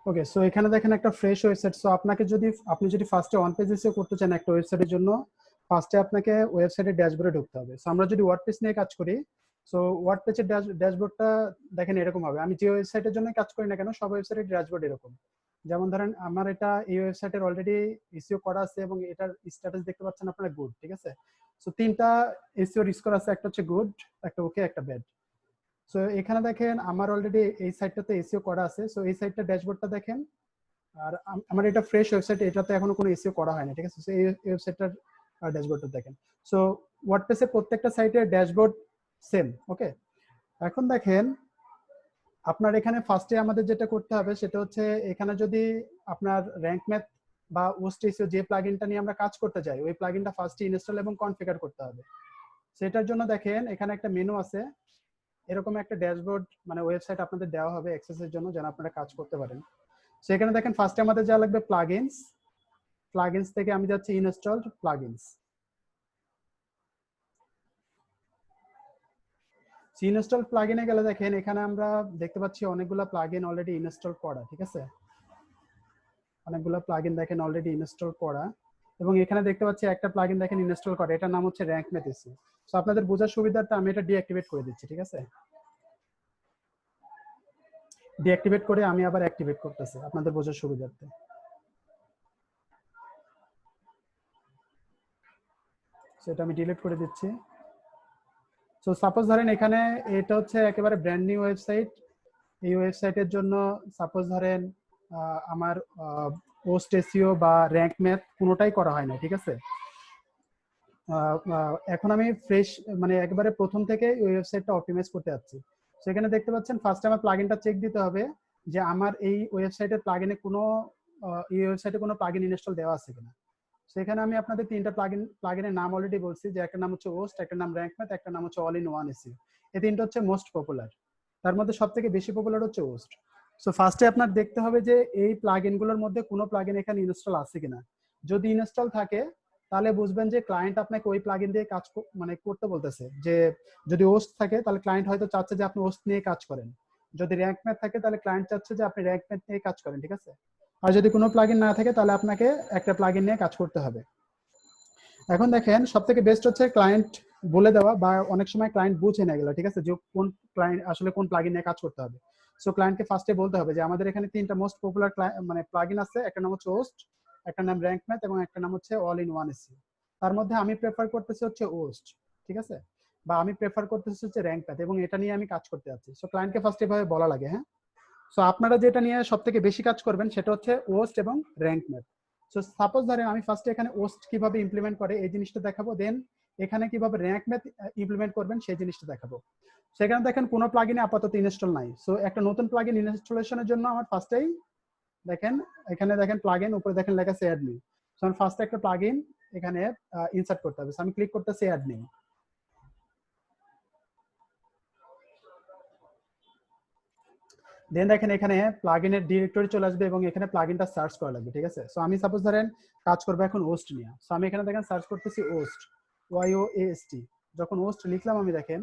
ওকে, so এখানে দেখেন একটা ফ্রেশ ওয়েবসাইট। সো আপনি যদি ফার্স্টে ওয়ান পেজ এসিও করতে চান একটা ওয়েবসাইটের জন্য, ফার্স্টে আপনাকে ওয়েবসাইটের ড্যাশবোর্ডে ঢুকতে হবে। সো আমরা যদি ওয়ার্ডপ্রেস নিয়ে কাজ করি, সো ওয়ার্ডপ্রেসের ড্যাশবোর্ডটা দেখেন এরকম হবে। আমি যে ওয়েবসাইটের জন্য কাজ করি না কেন, সব ওয়েবসাইটের ড্যাশবোর্ড এরকম। যেমন ধরেন আমার এই ওয়েবসাইটের অলরেডি এসইও করা আছে এবং এটার স্ট্যাটাস দেখতে পাচ্ছেন আপনারা গুড, ঠিক আছে। সো তিনটা এসইও স্কোর আছে, একটা হচ্ছে গুড, একটা ওকে, একটা ব্যাড। সো এখানে দেখেন আমার অলরেডি এই সাইটটাতে এসইও করা আছে। সো এই সাইটটা ড্যাশবোর্ডটা দেখেন। আর আমার এটা ফ্রেশ ওয়েবসাইট, এটাতে এখনো কোনো এসইও করা হয়নি, ঠিক আছে। সো এই ওয়েবসাইটটার ড্যাশবোর্ডটা দেখেন। সো ওয়ার্ডপ্রেসের প্রত্যেকটা সাইটের ড্যাশবোর্ড সেম। ওকে, এখন দেখেন আপনার এখানে ফার্স্টে আমাদের যেটা করতে হবে সেটা হচ্ছে, এখানে যদি আপনার র্যাঙ্ক ম্যাথ বা ওস্ট এসইও যে প্লাগইনটা নিয়ে আমরা কাজ করতে চাই, ওই প্লাগইনটা ফার্স্টে ইনস্টল এবং কনফিগার করতে হবে। সেটার জন্য দেখেন এখানে একটা মেনু আছে, এরকম একটা ড্যাশবোর্ড মানে ওয়েবসাইট আপনাদের দেওয়া হবে অ্যাক্সেসের জন্য, যেন আপনারা কাজ করতে পারেন। সেখানে দেখেন ফার্স্টে আমাদের যা লাগবে প্লাগইনস। প্লাগইনস থেকে আমি যাচ্ছি ইনস্টলড প্লাগইনস। ইনস্টল প্লাগইনে গেলে দেখেন এখানে আমরা দেখতে পাচ্ছি অনেকগুলো প্লাগইন অলরেডি ইনস্টল করা, ঠিক আছে। অনেকগুলো প্লাগইন দেখেন অলরেডি ইনস্টল করা, এবং এখানে দেখতে পাচ্ছি একটা প্লাগইন দেখেন ইনস্টল করা, এটার নাম হচ্ছে র্যাঙ্ক ম্যাথ এসইও। সো আপনাদের বোঝার সুবিধার্থে আমি এটা ডিঅ্যাক্টিভেট করে দিচ্ছি, ঠিক আছে। ডিঅ্যাক্টিভেট করে আমি আবার অ্যাক্টিভেট করতেছি আপনাদের বোঝার সুবিধার্থে। সেটা আমি ডিলিট করে দিচ্ছি। সো সাপোজ ধরেন এখানে এটা হচ্ছে একেবারে ব্র্যান্ড নিউ ওয়েবসাইট। এই ওয়েবসাইটের জন্য সাপোজ ধরেন আমার পোস্ট এসইও বা র্যাঙ্ক ম্যাথ কোনোটাই করা হয় না, ঠিক আছে। এখন আমি ফ্রেশ মানে একেবারে প্রথম থেকে ওই ওয়েবসাইটটা অপটিমাইজ করতে যাচ্ছি। সেখানে দেখতে পাচ্ছেন ফার্স্টে আমার প্লাগইনটা চেক দিতে হবে যে আমার এই ওয়েবসাইটের প্লাগইনে এই ওয়েবসাইটে কোনো প্লাগইন ইনস্টল দেওয়া আছে কিনা। সেখানে আমি আপনাদের তিনটা প্লাগইনের নাম অলরেডি বলছি, যে একটা নাম হচ্ছে ওস্ট, একটা নাম র্যাঙ্ক ম্যাথ, একটা নাম হচ্ছে অল ইন ওয়ান এসইও। এই তিনটা হচ্ছে মোস্ট পপুলার, তার মধ্যে সব থেকে বেশি পপুলার হচ্ছে ওস্ট। সো ফার্স্টে আপনার দেখতে হবে যে এই প্লাগইনগুলোর মধ্যে কোনো প্লাগইন এখানে ইনস্টল আছে কিনা। যদি ইনস্টল থাকে তাহলে বুঝবেন যে ক্লায়েন্ট আপনাকে ওই প্লাগইন দিয়ে কাজ মানে করতে বলতেছে। যে যদি ওস্ট থাকে তাহলে ক্লায়েন্ট হয়তো চাচ্ছে যে আপনি ওস্ট নিয়ে কাজ করেন। যদি র্যাঙ্ক ম্যাথ থাকে তাহলে ক্লায়েন্ট চাচ্ছে যে আপনি র্যাঙ্ক ম্যাথ নিয়ে কাজ করেন, ঠিক আছে। আর যদি কোনো প্লাগইন না থাকে তাহলে আপনাকে একটা প্লাগইন নিয়ে কাজ করতে হবে। এখন দেখেন সব থেকে বেস্ট হচ্ছে ক্লায়েন্ট বলে দেওয়া, বা অনেক সময় ক্লায়েন্ট বুঝে না গেল, ঠিক আছে, যে কোন ক্লায়েন্ট আসলে কোন প্লাগইন নিয়ে কাজ করতে হবে। সো ক্লায়েন্টকে ফার্স্টে বলতে হবে যে আমাদের এখানে তিনটা মোস্ট পপুলার মানে প্লাগইন আছে, একটা নাম হচ্ছে ওস্ট, একটা নাম র্যাঙ্ক ম্যাথ এবং একটা নাম হচ্ছে অল ইন ওয়ান এসইও। তার মধ্যে আমি প্রেফার করতেছি হচ্ছে ওস্ট, ঠিক আছে, বা আমি প্রেফার করতেছি হচ্ছে র্যাঙ্ক ম্যাথ, এবং এটা নিয়ে আমি কাজ করতে যাচ্ছি। সো ক্লায়েন্টকে ফার্স্ট এভাবে বলা লাগে, হ্যাঁ। সো আপনারা যেটা নিয়ে সব থেকে বেশি কাজ করবেন সেটা হচ্ছে ওস্ট এবং র্যাঙ্ক ম্যাথ। সো সাপোজ ধরেন আমি ফার্স্টে এখানে ওস্ট কিভাবে ইমপ্লিমেন্ট করে এই জিনিসটা দেখাবো, দেন এখানে কিভাবে র্যাঙ্ক ম্যাথ ইমপ্লিমেন্ট করবেন সেই জিনিসটা দেখাবো। সেখানে দেখেন কোনো প্লাগইনে আপাতত ইনস্টল নাই। সো একটা নতুন প্লাগইন ইনস্টলেশনের জন্য আমার ফার্স্টেই দেখেন এখানে দেখেন প্লাগইন উপরে দেখেন লেখা আছে অ্যাড নিউ। সো আমি ফার্স্টে একটা প্লাগইন এখানে ইনসার্ট করতে হবে। সো আমি ক্লিক করতেছি অ্যাড নিউ। দেন দেখেন এখানে প্লাগইনের ডিরেক্টরি চলে আসবে এবং এখানে প্লাগইনটা সার্চ করা লাগবে, ঠিক আছে। সো আমি সাপোজ ধরেন কাজ করবো এখন ওস্ট নিয়ে। সো আমি এখানে দেখেন সার্চ করতেছি ওস্ট, ওয়াইওএএসটি। যখন ওস্ট লিখলাম আমি দেখেন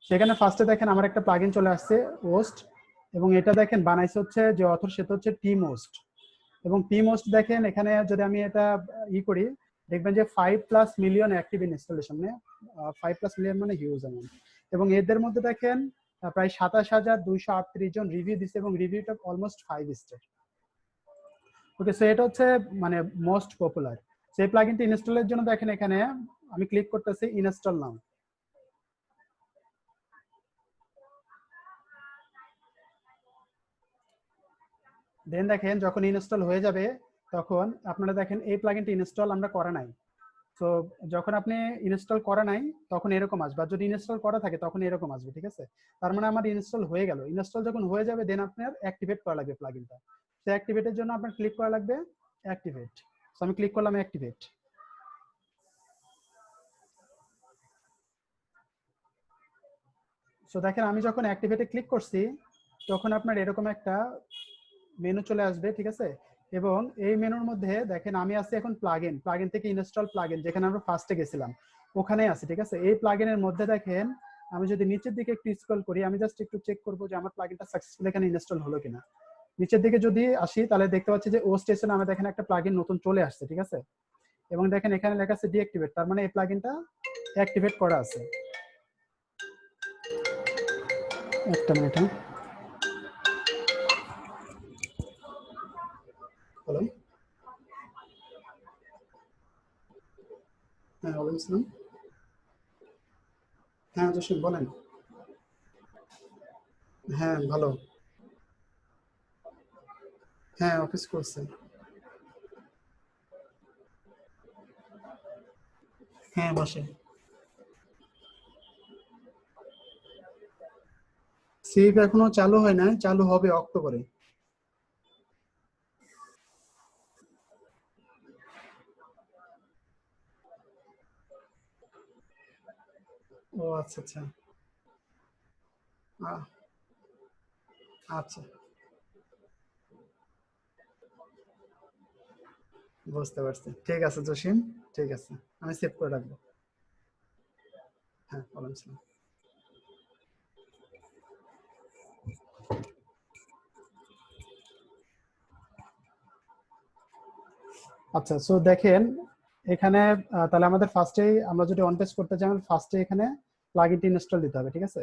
সেখানে ফার্স্টে দেখেন আমার একটা প্লাগইন চলে আসছে ওস্ট, এবং এটা দেখেন বানাইছে হচ্ছে যে অথর সেটা হচ্ছে টিম ওস্ট। এবং টিম ওস্ট দেখেন এখানে যদি আমি এটা করি দেখবেন যে 5+ মিলিয়ন অ্যাক্টিভ ইনস্টলেশন, 5+ মিলিয়ন মানে হিউজ অ্যামাউন্ট। এবং এদের মধ্যে দেখেন প্রায় 27,238 জন রিভিউ দিচ্ছে এবং রিভিউটা অলমোস্ট 5 স্টার। ওকে, সো এটা হচ্ছে মানে মোস্ট পপুলার। সেই প্লাগইনটি ইনস্টলের জন্য দেখেন এখানে আমি ক্লিক করতেছি ইনস্টল নাও। দেন দেখেন যখন ইনস্টল হয়ে যাবে তখন আপনারা দেখেন এই প্লাগইনটি ইনস্টল আমরা করা নাই। তো যখন আপনি ইনস্টল করা নাই তখন এরকম আসবে, আর যদি ইনস্টল করা থাকে তখন এরকম আসবে, ঠিক আছে। তার মানে আমার ইনস্টল হয়ে গেল। ইনস্টল যখন হয়ে যাবে দেন আপনার অ্যাক্টিভেট করা লাগবে প্লাগইনটা। তো অ্যাক্টিভেটের জন্য আপনার ক্লিক করা লাগবে অ্যাক্টিভেট। সো আমি ক্লিক করলাম অ্যাক্টিভেট। সো দেখেন আমি যখন অ্যাক্টিভেটে ক্লিক করছি তখন আপনার এরকম একটা মেনু চলে আসবে, ঠিক আছে। এবং এই মেনুর মধ্যে দেখেন আমি আছি এখন প্লাগইন থেকে ইনস্টল প্লাগইন, যেখানে আমরা ফার্স্টে গেছিলাম ওখানে আছে, ঠিক আছে। এই প্লাগইনের মধ্যে দেখেন আমি যদি নিচের দিকে একটু স্ক্রল করি, আমি জাস্ট একটু চেক করবো যে আমার প্লাগইনটা সাকসেসফুল এখানে ইনস্টল হলো কিনা। নিচের দিকে যদি আসি তাহলে দেখতে পাচ্ছি যে ওস্টেসে নামে দেখেন একটা প্লাগইন নতুন চলে আসছে, ঠিক আছে। এবং দেখেন এখানে লেখা আছে ডিঅ্যাক্টিভেট, তার মানে এই প্লাগইনটা অ্যাক্টিভেট করা আছে। একটা মিনিট, হ্যালো, হ্যাঁ ওয়ালাইকুম আসসালাম। হ্যাঁ জসিম বলেন। হ্যাঁ ভালো। হ্যাঁ অফিস করছে। হ্যাঁ বসে। সিভ এখনো চালু হয় না, চালু হবে অক্টোবরে। ও আচ্ছা আচ্ছা। আহ, আচ্ছা, বুঝতে পারছি। ঠিক আছে জসিম, ঠিক আছে, আমি সেভ করে রাখবো। হ্যাঁ ওয়ালাইকুম আসসালাম। আচ্ছা, সো দেখেন এখানে তাহলে আমাদের ফার্স্টেই আমরা যদি অন পেজ করতে চাই, ফার্স্টে এখানে প্লাগইনটি ইনস্টল দিতে হবে, ঠিক আছে।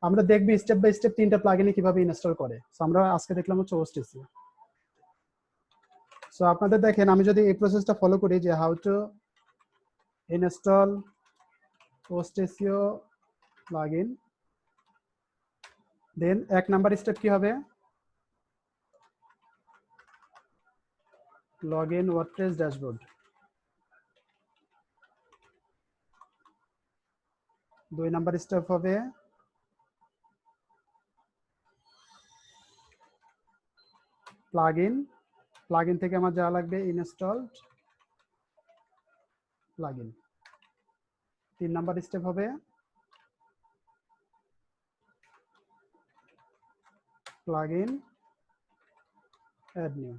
আমরা দেখবি স্টেপ বাই স্টেপ তিনটা প্লাগইন কিভাবে ইনস্টল করে। সো আমরা আজকে দেখলাম হচ্ছে ওস্টিসি। সো আপনাদের দেখেন আমি যদি এই প্রসেসটা ফলো করি যে হাউ টু ইনস্টল ওস্টেসিও প্লাগইন, দেন এক নাম্বার স্টেপ কি হবে, log in WordPress dashboard. 2 number step হবে প্লাগইন, প্লাগইন থেকে আমার যা লাগবে ইনস্টলড প্লাগইন। 3 নাম্বার স্টেপ হবে plugin add new.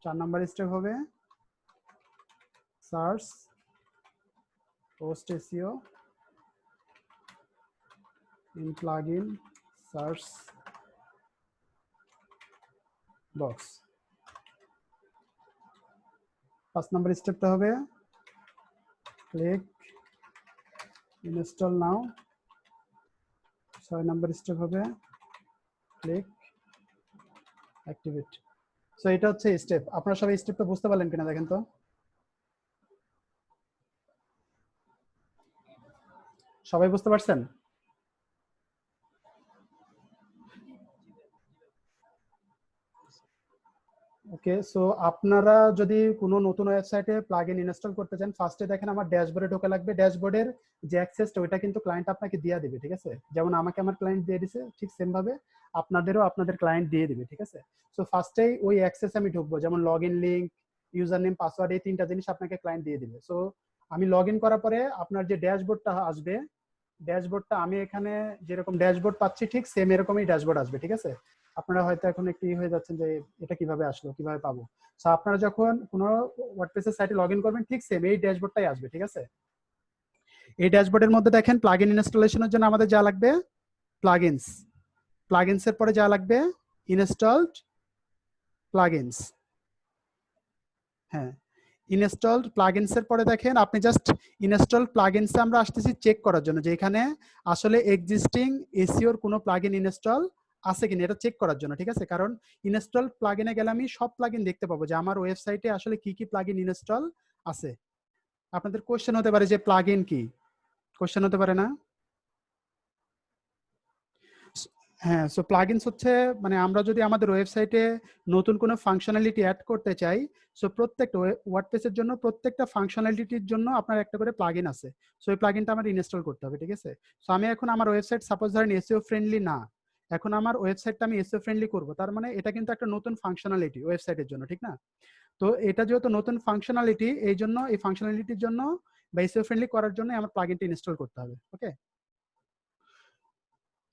4 number step হবে সার্চ ওস্টেসিও in plugin search box. 5 number স্টেপটা হবে click install now. 6 number step হবে ক্লিক অ্যাক্টিভেট। সো এটা হচ্ছে স্টেপ। আপনারা সবাই স্টেপটা বুঝতে পারলেন কিনা দেখেন তো। সবাই বুঝতে পারছেন? ওকে, সো আপনারা যদি কোনো নতুন ওয়েবসাইটে প্লাগইন ইনস্টল করতে চান, ফার্স্টে দেখেন আমার ড্যাশবোর্ডে ঢোকা লাগবে। ড্যাশবোর্ডের যে অ্যাক্সেসটা ওইটা কিন্তু ক্লায়েন্ট আপনাকে দিয়ে দিবে, ঠিক আছে। যেমন আমাকে আমার ক্লায়েন্ট দিয়ে দিছে, ঠিক সেম ভাবে আপনাদেরও আপনাদের ক্লায়েন্ট দিয়ে দিবে, ঠিক আছে। সো ফার্স্টেই ওই অ্যাক্সেস আমি ঢুকবো, যেমন log in link, user name, password, এই তিনটা জিনিস আপনাকে ক্লায়েন্ট দিয়ে দিবে। সো আমি লগ ইন করার পরে আপনার যে ড্যাশবোর্ডটা আসবে, ড্যাশবোর্ডটা আমি এখানে যেরকম ড্যাশবোর্ড পাচ্ছি ঠিক সেম এরকমই ড্যাশবোর্ড আসবে, ঠিক আছে। আপনারা হয়তো এখন একটু হয়ে যাচ্ছেন যে এটা কিভাবে আসলো, কিভাবে পাবো। সো আপনারা যখন কোনো ওয়ার্ডপ্রেসের সাইটে লগ ইন করবেন ঠিক সেম এই ড্যাশবোর্ডটাই আসবে, ঠিক আছে। এই ড্যাশবোর্ডের মধ্যে দেখেন প্লাগইন ইনস্টলেশনের জন্য আমাদের যা লাগবে প্লাগইনস, প্লাগইনসের পরে যা লাগবে ইনস্টলড প্লাগইনস। হ্যাঁ, ইনস্টলড প্লাগইনসের পরে দেখেন আপনি জাস্ট ইনস্টল প্লাগইনসে আমরা আসতেছি চেক করার জন্য যে এখানে আসলে এক্সিস্টিং এসিওর কোনো প্লাগইন ইনস্টল আছে কিনা এটা চেক করার জন্য, ঠিক আছে। কারণ ইনস্টল প্লাগইনে গেলে আমি সব প্লাগইন দেখতে পাবো যে আমার ওয়েবসাইটে আসলে কি কি প্লাগইন ইনস্টল আছে। আপনাদের কোশ্চেন হতে পারে যে প্লাগইন কি, কোশ্চেন হতে পারে না? হ্যাঁ, সো প্লাগইনস হচ্ছে মানে আমরা যদি আমাদের ওয়েবসাইটে নতুন কোনো ফাংশনালিটি অ্যাড করতে চাই, সো প্রত্যেকটা ওয়ার্ডপ্রেসের জন্য প্রত্যেকটা ফাংশনালিটির জন্য আপনার একটা করে প্লাগইন আছে। সো এই প্লাগইনটা আমার ইনস্টল করতে হবে, ঠিক আছে। সো আমি এখন আমার ওয়েবসাইট সাপোজ ধরেন এসইও ফ্রেন্ডলি না, এখন আমার ওয়েবসাইটটা আমি এসইও ফ্রেন্ডলি করব, তার মানে এটা কিন্তু একটা নতুন ফাংশনালিটি ওয়েবসাইটের জন্য, ঠিক না। তো এটা যেহেতু নতুন ফাংশনালিটি, এই জন্য এই ফাংশনালিটির জন্য বা এসইও ফ্রেন্ডলি করার জন্য আমার প্লাগইনটা ইনস্টল করতে হবে। ওকে,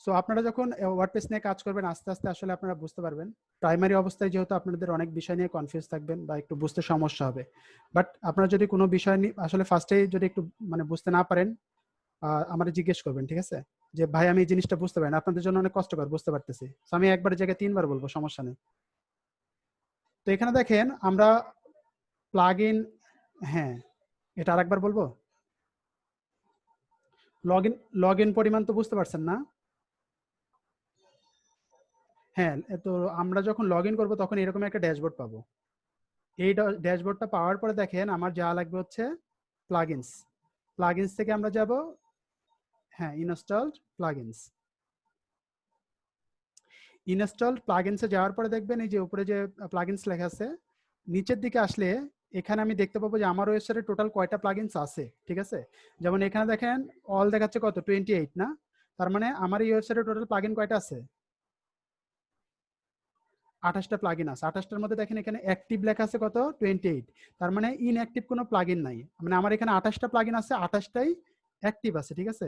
সো আপনারা যখন ওয়ার্ডপ্রেস নিয়ে কাজ করবেন আস্তে আস্তে আসলে আপনারা বুঝতে পারবেন। প্রাইমারি অবস্থায় যেহেতু আপনাদের অনেক বিষয় নিয়ে কনফিউজ থাকবেন বা একটু বুঝতে সমস্যা হবে, বাট আপনারা যদি কোনো বিষয় নিয়ে আসলে ফার্স্টেই যদি একটু মানে বুঝতে না পারেন আমাদের জিজ্ঞেস করবেন, ঠিক আছে। যে ভাই আমি এই জিনিসটা বুঝতে পারি না, আপনাদের জন্য অনেক কষ্টকর, বুঝতে পারতেছি। তো আমি একবার জায়গায় 3বার বলবো, সমস্যা নেই। তো এখানে দেখেন আমরা প্লাগ ইন, হ্যাঁ এটা আরেকবার বলবো। লগ ইন পরিমাণ তো বুঝতে পারছেন না? হ্যাঁ, তো আমরা যখন লগ ইন করবো তখন এরকম একটা ড্যাশবোর্ড পাবো। এই ড্যাশবোর্ডটা পাওয়ার পরে দেখেন আমার যা লাগবে হচ্ছে প্লাগইনস। প্লাগইনস থেকে আমরা যাব, হ্যাঁ ইনস্টলড প্লাগইনস। ইনস্টলড প্লাগইনসে যাওয়ার পরে দেখবেন এই যে উপরে যে প্লাগইনস লেখা আছে, নিচের দিকে আসলে এখানে আমি দেখতে পাবো যে আমার ওয়েবসাইটে টোটাল কয়টা প্লাগইনস আছে, ঠিক আছে? যেমন এখানে দেখেন অল দেখাচ্ছে কত, 28 না? তার মানে আমার এই ওয়েবসাইটে টোটাল প্লাগইন কয়টা আছে? 28টা প্লাগইন আছে। 28টার মধ্যে দেখেন এখানে অ্যাক্টিভ লেখা আছে কত, 28। তার মানে ইনঅ্যাক্টিভ কোনো প্লাগইন নাই। মানে আমার এখানে 28টা প্লাগইন আছে, 28টাই অ্যাক্টিভ আছে, ঠিক আছে?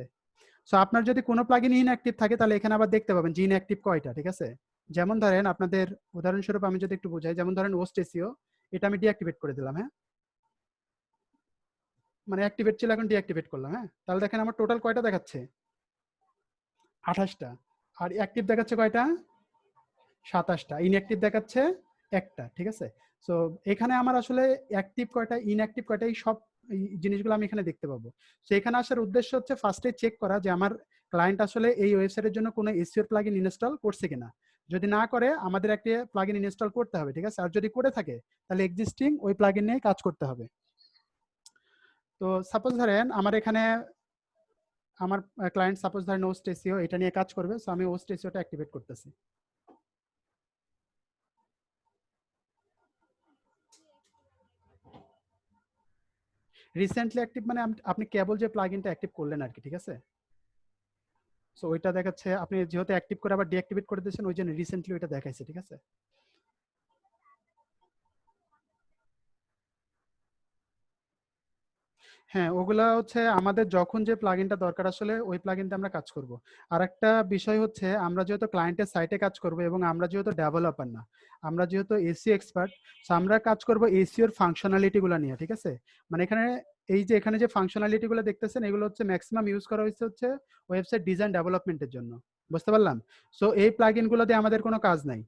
সো আপনার যদি কোনো প্লাগইন ইনঅ্যাক্টিভ থাকে তাহলে এখানে আবার দেখতে পাবেন যে ইনঅ্যাক্টিভ কয়টা, ঠিক আছে? যেমন ধরেন আপনাদের উদাহরণস্বরূপ আমি যদি একটু বোঝাই, যেমন ধরেন ওস্ট এসইও, এটা আমি ডিঅ্যাক্টিভেট করে দিলাম, হ্যাঁ মানে অ্যাক্টিভেট ছিল এখন ডিঅ্যাক্টিভেট করলাম, হ্যাঁ তাহলে দেখেন আমার টোটাল কয়টা দেখাচ্ছে, 28টা। আর অ্যাক্টিভ দেখাচ্ছে কয়টা, 27টা। ইনঅ্যাক্টিভ দেখাচ্ছে একটা, ঠিক আছে? সো এখানে আমার আসলে অ্যাক্টিভ কয়টা ইনঅ্যাক্টিভ কয়টা এই সব এই জিনিসগুলো আমি এখানে দেখতে পাবো। সো এখানে আসার উদ্দেশ্য হচ্ছে ফার্স্টে চেক করা যে আমার ক্লায়েন্ট আসলে এই ওয়েবসাইটের জন্য কোনো এসইও প্লাগইন ইনস্টল করছে কিনা। যদি না করে আমাদের একটা প্লাগইন ইনস্টল করতে হবে, ঠিক আছে? আর যদি করে থাকে তাহলে এক্সিস্টিং ওই প্লাগইন নিয়ে কাজ করতে হবে। তো সাপোজ ধরেন আমার এখানে আমার ক্লায়েন্ট সাপোজ ধরেন ওস্ট এসইও এটা নিয়ে কাজ করবে, সো আমি ওস্ট এসইওটা অ্যাক্টিভেট করতেছি। রিসেন্টলি অ্যাক্টিভ মানে আপনি কেবল যে প্লাগইনটা অ্যাক্টিভ করলেন আর কি, ঠিক আছে? সো ওইটা দেখাচ্ছে, আপনি যেহেতু অ্যাক্টিভ করে আবার ডিঅ্যাক্টিভেট করে দিয়েছেন ওই জন্য রিসেন্টলি ওইটা দেখাইছে, ঠিক আছে? হ্যাঁ, ওগুলা হচ্ছে আমাদের যখন যে প্লাগইনটা দরকার আসলে ওই প্লাগইনটা আমরা কাজ করব। আর একটা বিষয় হচ্ছে আমরা যেহেতু ক্লায়েন্টের সাইটে কাজ করব এবং আমরা যেহেতু ডেভেলপার না, আমরা যেহেতু এসইও এক্সপার্ট, সো আমরা কাজ করব এসইওর ফাংশনালিটি গুলো নিয়ে, ঠিক আছে? মানে এখানে এই যে এখানে যে ফাংশনালিটি গুলো দেখতেছেন এগুলো হচ্ছে ম্যাক্সিমাম ইউজ করা হয়েছে হচ্ছে ওয়েবসাইট ডিজাইন ডেভেলপমেন্টের জন্য, বুঝতে পারলাম? সো এই প্লাগইন গুলো দিয়ে আমাদের কোনো কাজ নাই।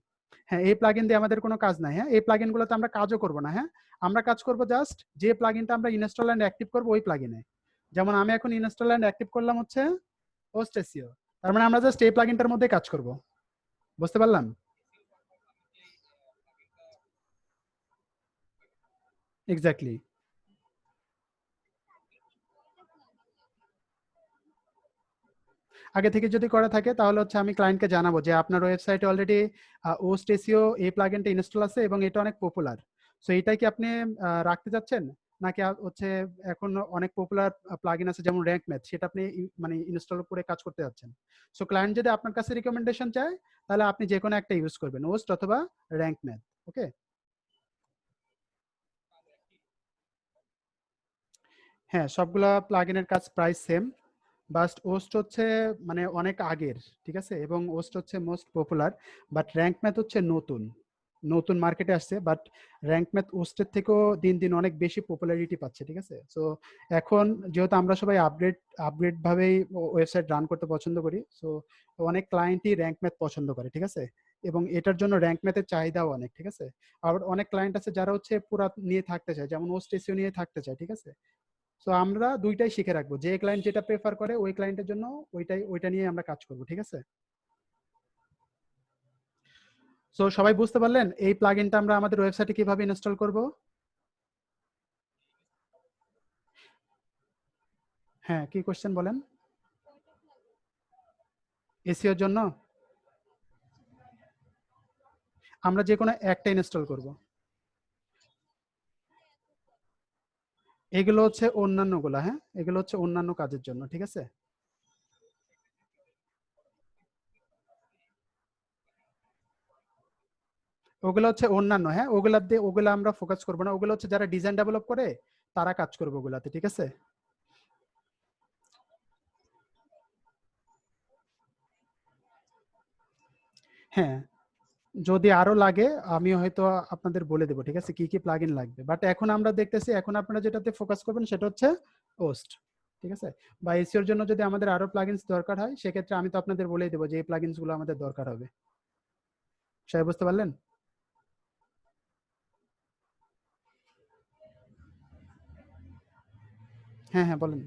হ্যাঁ, এই প্লাগইন দিয়ে আমাদের কোনো কাজ নাই। হ্যাঁ, এই প্লাগইন গুলোতে আমরা কাজও করব না। হ্যাঁ, আমরা কাজ করব জাস্ট যে প্লাগইনটা আমরা ইনস্টল এন্ড অ্যাক্টিভ করব ওই প্লাগইনে। যেমন আমি এখন ইনস্টল এন্ড অ্যাক্টিভ করলাম হচ্ছে হোস্ট এসইও, তার মানে আমরা জাস্ট এই প্লাগইনটার মধ্যে কাজ করব, বুঝতে পারলাম? এক্স্যাক্টলি। আগে থেকে যদি করা থাকে তাহলে হচ্ছে আমি ক্লায়েন্টকে জানাবো যে আপনার ওয়েবসাইটে অলরেডি হোস্ট এসইও এই প্লাগইনটা ইনস্টল আছে এবং এটা অনেক পপুলার। সো এটাই কি আপনি রাখতে চাচ্ছেন, নাকি হচ্ছে এখন অনেক পপুলার প্লাগইন আছে যেমন র্যাঙ্ক ম্যাথ, সেটা আপনি মানে ইনস্টল করে কাজ করতে যাচ্ছেন? সো ক্লায়েন্ট যদি আপনার কাছে রিকমেন্ডেশন চায় তাহলে আপনি যে কোনো একটা ইউজ করবেন, হোস্ট অথবা র্যাঙ্ক ম্যাথ। ওকে। হ্যাঁ, সবগুলা প্লাগইনের কাজ প্রায় সেম, বাস্ট ওস্ট হচ্ছে মানে অনেক আগের, ঠিক আছে? এবং ওস্ট হচ্ছে most popular, but rank math হচ্ছে নতুন, নতুন মার্কেটে আসছে। বাট র্যাঙ্ক ম্যাথ ওস্টের থেকেও দিন দিন অনেক বেশি পপুলারিটি পাচ্ছে, ঠিক আছে? সো এখন যেহেতু আমরা সবাই আপগ্রেড ভাবেই ওয়েবসাইট রান করতে পছন্দ করি, সো অনেক ক্লায়েন্টই র্যাঙ্ক ম্যাথ পছন্দ করে, ঠিক আছে? এবং এটার জন্য র্যাঙ্ক ম্যাথের চাহিদাও অনেক, ঠিক আছে? আবার অনেক ক্লায়েন্ট আছে যারা হচ্ছে পুরা নিয়ে থাকতে চায়, যেমন ওস্ট এসইও নিয়ে থাকতে চায়, ঠিক আছে? সো আমরা দুইটাই শিখে রাখবো, যে ক্লায়েন্ট যেটা প্রেফার করে ওই ক্লায়েন্টের জন্য ওইটা নিয়ে আমরা কাজ করব, ঠিক আছে? সো সবাই বুঝতে পারলেন এই প্লাগইনটা আমরা আমাদের ওয়েবসাইটে কিভাবে ইনস্টল করব? হ্যাঁ, কি কোশ্চেন বলেন? এসইওর জন্য আমরা যে কোনো একটা ইনস্টল করব। এগুলো হচ্ছে অন্যান্য গুলা, হ্যাঁ এগুলো হচ্ছে অন্যান্য কাজের জন্য, ঠিক আছে? ওগুলো হচ্ছে অন্যান্য, হ্যাঁ ওগুলা আমরা ফোকাস করবো না, ওগুলো হচ্ছে যারা ডিজাইন ডেভেলপ করে তারা কাজ করবে ওগুলাতে, ঠিক আছে? হ্যাঁ, যদি আরো লাগে আমি হয়তো আপনাদের বলে দেবো, ঠিক আছে, কি কি প্লাগইন লাগবে। বাট এখন আমরা দেখতেছি এখন আপনারা যেটাতে ফোকাস করবেন সেটা হচ্ছে হোস্ট, ঠিক আছে? বা এসইওর জন্য যদি আমাদের আরো প্লাগইনস দরকার হয় সেক্ষেত্রে আমি তো আপনাদের বলেই দেবো যে এই প্লাগইনস গুলো আমাদের দরকার হবে। সবাই বুঝতে পারলেন? হ্যাঁ, হ্যাঁ, বলেন।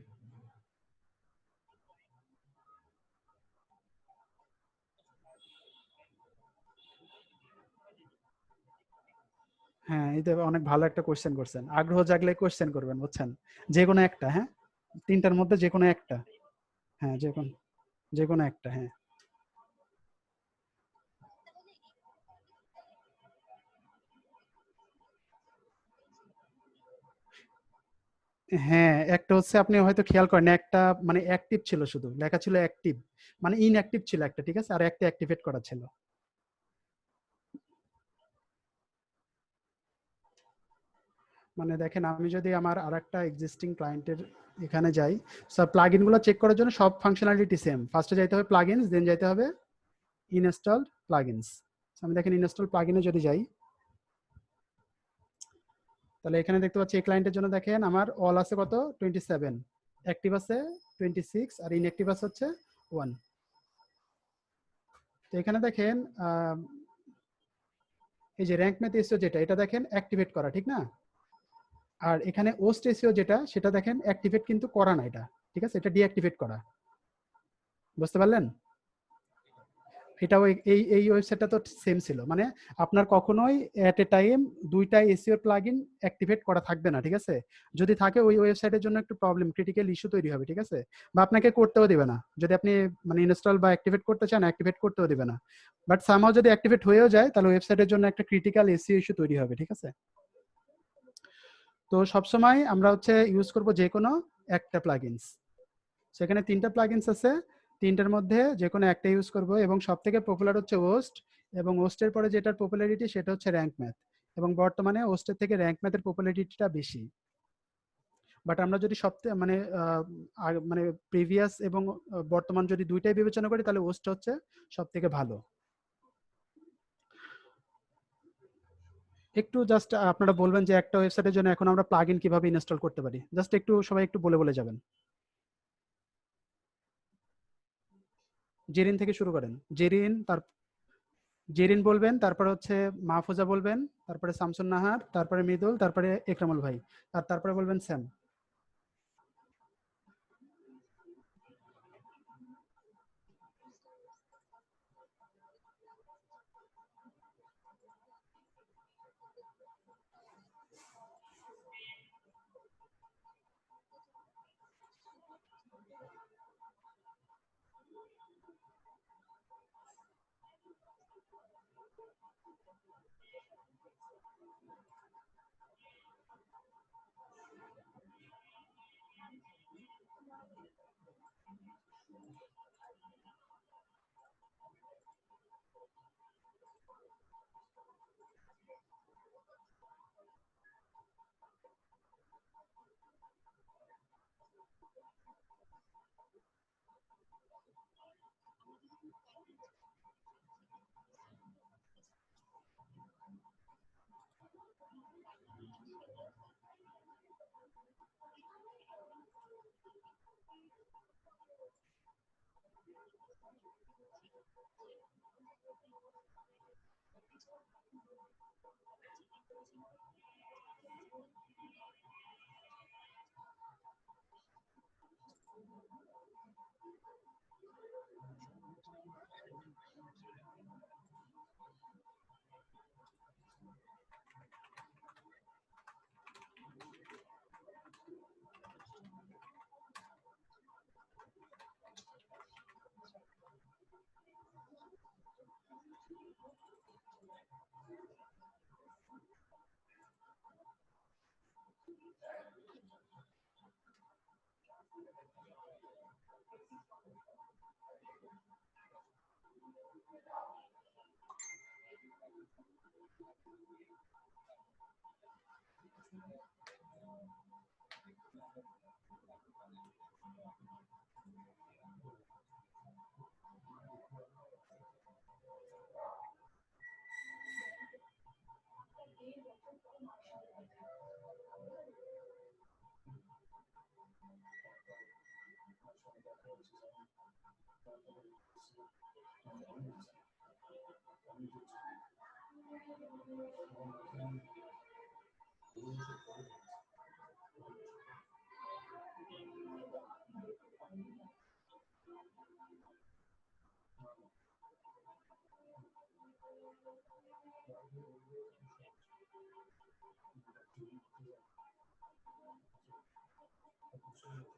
হ্যাঁ, এটা অনেক ভালো একটা কোয়েশ্চেন করছেন। আগ্রহ জাগলে কোয়েশ্চেন করবেন, বুঝছেন? যেকোনো একটা, হ্যাঁ? ৩ টার মধ্যে যেকোনো একটা। হ্যাঁ, যেকোনো একটা, হ্যাঁ। হ্যাঁ, একটা হচ্ছে আপনি হয়তো খেয়াল করেন একটা মানে অ্যাক্টিভ ছিল শুধু। লেখা ছিল অ্যাক্টিভ। মানে ইনঅ্যাক্টিভ ছিল একটা, ঠিক আছে? আর একটা অ্যাক্টিভেট করা ছিল। মানে দেখেন আমি যদি আমার আরেকটা এক্সিস্টিং ক্লায়েন্টের এখানে যাই, সো প্লাগইন গুলো চেক করার জন্য সব ফাংশনালিটি সেম। ফার্স্টে যাইতে হবে প্লাগইনস, দেন যাইতে হবে ইনস্টলড প্লাগইনস। আমি দেখেন ইনস্টল প্লাগইনে যদি যাই, তাহলে এখানে দেখতে পাচ্ছি এই ক্লায়েন্টের জন্য দেখেন আমার অল আছে কত 27, অ্যাক্টিভ আছে 26, আর ইনঅ্যাক্টিভ আছে হচ্ছে 1। তো এখানে দেখেন এই যে র্যাঙ্ক ম্যাথ এসিও যেটা, এটা দেখেন অ্যাক্টিভেট করা, ঠিক না? আর এখানে ওস্ট এসিও যেটা, সেটা দেখেন অ্যাক্টিভেট কিন্তু করা না এটা, ঠিক আছে? এটা ডিঅ্যাক্টিভেট করা। বুঝতে পারলেন? এটাও এই এই ওয়েবসাইটটা তো সেম ছিল। মানে আপনার কখনোই এট এ টাইম ২ টা এসইও প্লাগইন অ্যাক্টিভেট করা থাকবে না, ঠিক আছে? যদি থাকে ওই ওয়েবসাইটের জন্য একটু প্রবলেম, ক্রিটিক্যাল ইস্যু তৈরি হবে, ঠিক আছে? বা আপনাকে করতেও দিবে না। যদি আপনি মানে ইনস্টল বা অ্যাক্টিভেট করতে চান, অ্যাক্টিভেট করতেও দিবে না। বাট সামহাউ যদি অ্যাক্টিভেট হয়েও যায়, তাহলে ওয়েবসাইটের জন্য একটা ক্রিটিক্যাল এসইও ইস্যু তৈরি হবে, ঠিক আছে? তো সবসময় আমরা হচ্ছে ইউজ করব যেকোনো একটা প্লাগইনস। সেখানে ৩ টা প্লাগইনস আছে। ৩ টার মধ্যে যেকোনো একটা ইউজ করব, এবং সবথেকে পপুলার হচ্ছে ওস্ট, এবং ওস্টের পরে যেটার পপুলারিটি সেটা হচ্ছে র‍্যাঙ্ক ম্যাথ। এবং বর্তমানে ওস্টের থেকে র‍্যাঙ্ক ম্যাথের পপুলারিটিটা বেশি। বাট আমরা যদি সবথেকে মানে মানে প্রিভিয়াস এবং বর্তমান যদি দুইটাই বিবেচনা করি, তাহলে ওস্ট হচ্ছে সবথেকে ভালো। একটু জাস্ট আপনারা বলবেন যে একটা ওয়েবসাইটের জন্য এখন আমরা প্লাগইন কিভাবে ইনস্টল করতে পারি? জাস্ট একটু সবাই একটু বলে বলে যাবেন। জেরিন থেকে শুরু করেন। জেরিন বলবেন, তারপরে হচ্ছে মাহফুজা বলবেন, তারপরে শামসুন নাহার, তারপরে মৃদুল, তারপরে একরামুল ভাই, আর তারপরে বলবেন স্যাম।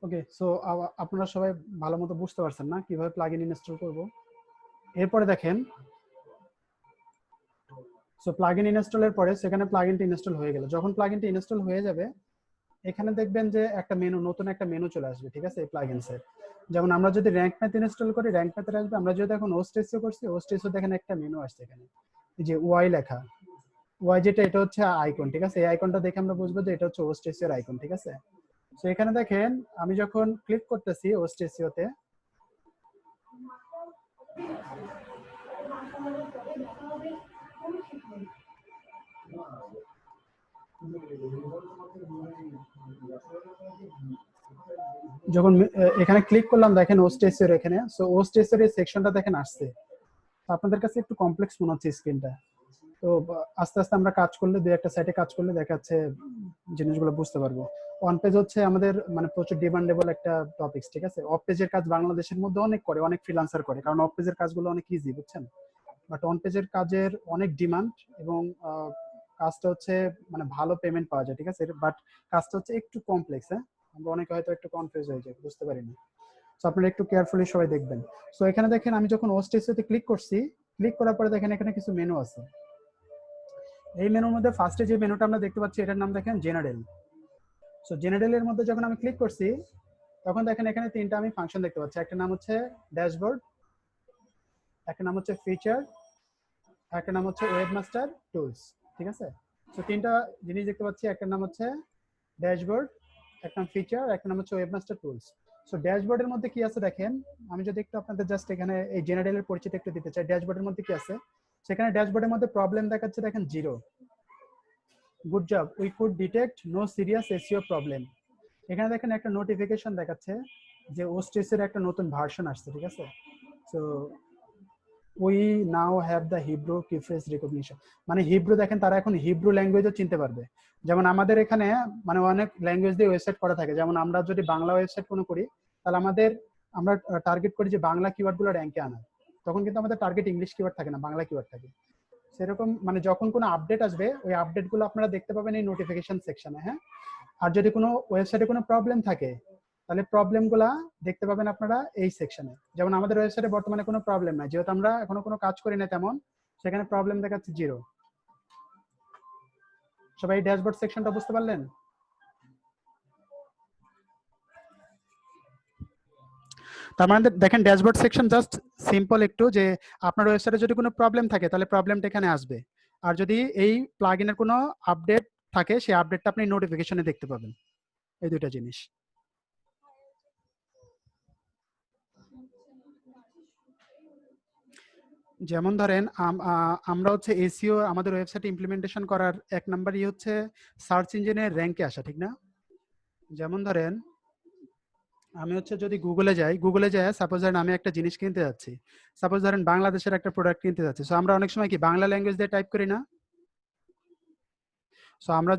ওকে, সো আপনারা সবাই ভালো মতো বুঝতে পারছেন না কিভাবে প্লাগইন ইনস্টল করব। এরপরে দেখেন, সো প্লাগইন ইনস্টলের পরে সেখানে প্লাগইনটা ইনস্টল হয়ে গেল। যখন প্লাগইনটা ইনস্টল হয়ে যাবে, এখানে দেখবেন যে একটা মেনু, নতুন একটা মেনু চলে আসবে, ঠিক আছে, এই প্লাগইনসের। যেমন আমরা যদি র্যাঙ্ক ম্যাথ ইনস্টল করি, র্যাঙ্ক ম্যাথের আসবে। আমরা যদি এখন হোস্ট এসইও করছি, হোস্ট এসইও দেখেন একটা মেনু আসছে এখানে, এই যে ওয়াই লেখা, ওয়াই যেটা, এটা হচ্ছে আইকন, ঠিক আছে। এই আইকনটা দেখে আমরা বুঝবো যে এটা হচ্ছে হোস্ট এসইও এর আইকন, ঠিক আছে। তো এখানে দেখেন আমি যখন ক্লিক করতেছি হোস্ট এসইও তে, যখন এখানে ক্লিক করলাম দেখেন হোস্ট এসইও এর এখানে, সো হোস্ট এসইও এর সেকশনটা দেখেন আসছে। তো আপনাদের কাছে একটু কমপ্লেক্স মনে হচ্ছে স্ক্রিনটা, তো আস্তে আস্তে আমরা কাজ করলে, দুই একটা সাইটে কাজ করলে দেখা যাচ্ছে জিনিসগুলো বুঝতে পারবো। অন পেজ হচ্ছে আমাদের মানে প্রচুর ডিমান্ডেবল একটা টপিকস, ঠিক আছে। অফ পেজের কাজ বাংলাদেশের মধ্যে অনেক করে, অনেক ফ্রিল্যান্সার করে, কারণ অফ পেজের কাজগুলো অনেক ইজি, বুঝছেন। বাট অন পেজের কাজের অনেক ডিমান্ড, এবং কাজটা হচ্ছে মানে ভালো পেমেন্ট পাওয়া যায়, ঠিক আছে। বাট কাজটা হচ্ছে একটু কমপ্লেক্স, হ্যাঁ, আমরা অনেকে হয়তো একটু কনফিউজ হয়ে যায়, বুঝতে পারি না। সো আপনারা একটু কেয়ারফুলি সবাই দেখবেন। সো এখানে দেখেন আমি যখন হোস্ট এসইও ক্লিক করছি, ক্লিক করার পরে দেখেন এখানে কিছু মেনু আছে। এই মেনুর মধ্যে ফার্স্টে যে মেনুটা আমরা দেখতে পাচ্ছি এটার নাম দেখেন জেনারেল। সো জেনারেল এর মধ্যে যখন আমি ক্লিক করছি, তখন দেখেন এখানে তিনটা আমি ফাংশন দেখতে পাচ্ছি। একটা নাম হচ্ছে ড্যাশবোর্ড, একটা নাম হচ্ছে ফিচার, একটা নাম হচ্ছে ওয়েবমাস্টার টুলস, ঠিক আছে। সো তিনটা জিনিস দেখতে পাচ্ছি, একটা নাম হচ্ছে ড্যাশবোর্ড, একটা নাম ফিচার, একটা নাম হচ্ছে ওয়েবমাস্টার টুলস। সো ড্যাশবোর্ডের মধ্যে কি আছে দেখেন, আমি যদি একটু আপনাদের জাস্ট এখানে এই জেনারেলের পরিচিতি একটু দিতে চাই। ড্যাশবোর্ডের মধ্যে কি আছে, সেখানে ড্যাশবোর্ডের মধ্যে প্রবলেম দেখাচ্ছে দেখেন 0, good job, we could detect no serious SEO problem. এখানে দেখেন একটা নোটিফিকেশন দেখাচ্ছে যে ওস্টেস এর একটা নতুন ভার্সন আসছে, ঠিক আছে। So we now have the Hebrew key phrase recognition, মানে হিব্রু দেখেন তারা এখন হিব্রু ল্যাঙ্গুয়েজও চিনতে পারবে। যেমন আমাদের এখানে মানে অনেক ল্যাঙ্গুয়েজ দিয়ে ওয়েবসাইট করা থাকে, যেমন আমরা যদি বাংলা ওয়েবসাইট কোনো করি, তাহলে আমরা টার্গেট করি যে বাংলা কিওয়ার্ড গুলো র্যাঙ্কে আনা। তখন কিন্তু আমাদের টার্গেট ইংলিশ কিওয়ার্ড থাকে না, বাংলা কিওয়ার্ড থাকে। সেরকম মানে যখন কোনো আপডেট আসবে, ওই আপডেট গুলো আপনারা দেখতে পাবেন এই নোটিফিকেশন সেকশনে, হ্যাঁ। আর যদি কোনো ওয়েবসাইটে কোনো প্রবলেম থাকে, তাহলে প্রবলেম গুলা দেখতে পাবেন আপনারা এই সেকশনে। যেমন আমাদের ওয়েবসাইটে বর্তমানে কোনো প্রবলেম নাই, যেহেতু আমরা এখনো কোনো কাজ করি না তেমন, সেখানে প্রবলেম দেখাচ্ছে 0। সবাই ড্যাশবোর্ড সেকশনটা বুঝতে পারলেন? তার মানে দেখেন ড্যাশবোর্ড সেকশন জাস্ট সিম্পল একটু, যে আপনার ওয়েবসাইটে যদি কোনো প্রবলেম থাকে তাহলে প্রবলেমটা এখানে আসবে, আর যদি এই প্লাগইনের কোনো আপডেট থাকে সেই আপডেটটা আপনি নোটিফিকেশনে দেখতে পাবেন। এই দুইটা জিনিস। যেমন ধরেন আমরা হচ্ছে এসইও আমাদের ওয়েবসাইট ইমপ্লিমেন্টেশন করার এক নাম্বারই হচ্ছে সার্চ ইঞ্জিনের র্যাঙ্কে আসা, ঠিক না। যেমন ধরেন আমি হচ্ছে যদি গুগলে যাই সাপোজ ধরেন আমি একটা জিনিস কিনতে যাচ্ছি, সাপোজ ধরেন বাংলাদেশের একটা প্রোডাক্ট কিনতে যাচ্ছি। সো আমরা অনেক সময় কি বাংলা ল্যাঙ্গুয়েজ দিয়ে টাইপ করি না। সো আমরা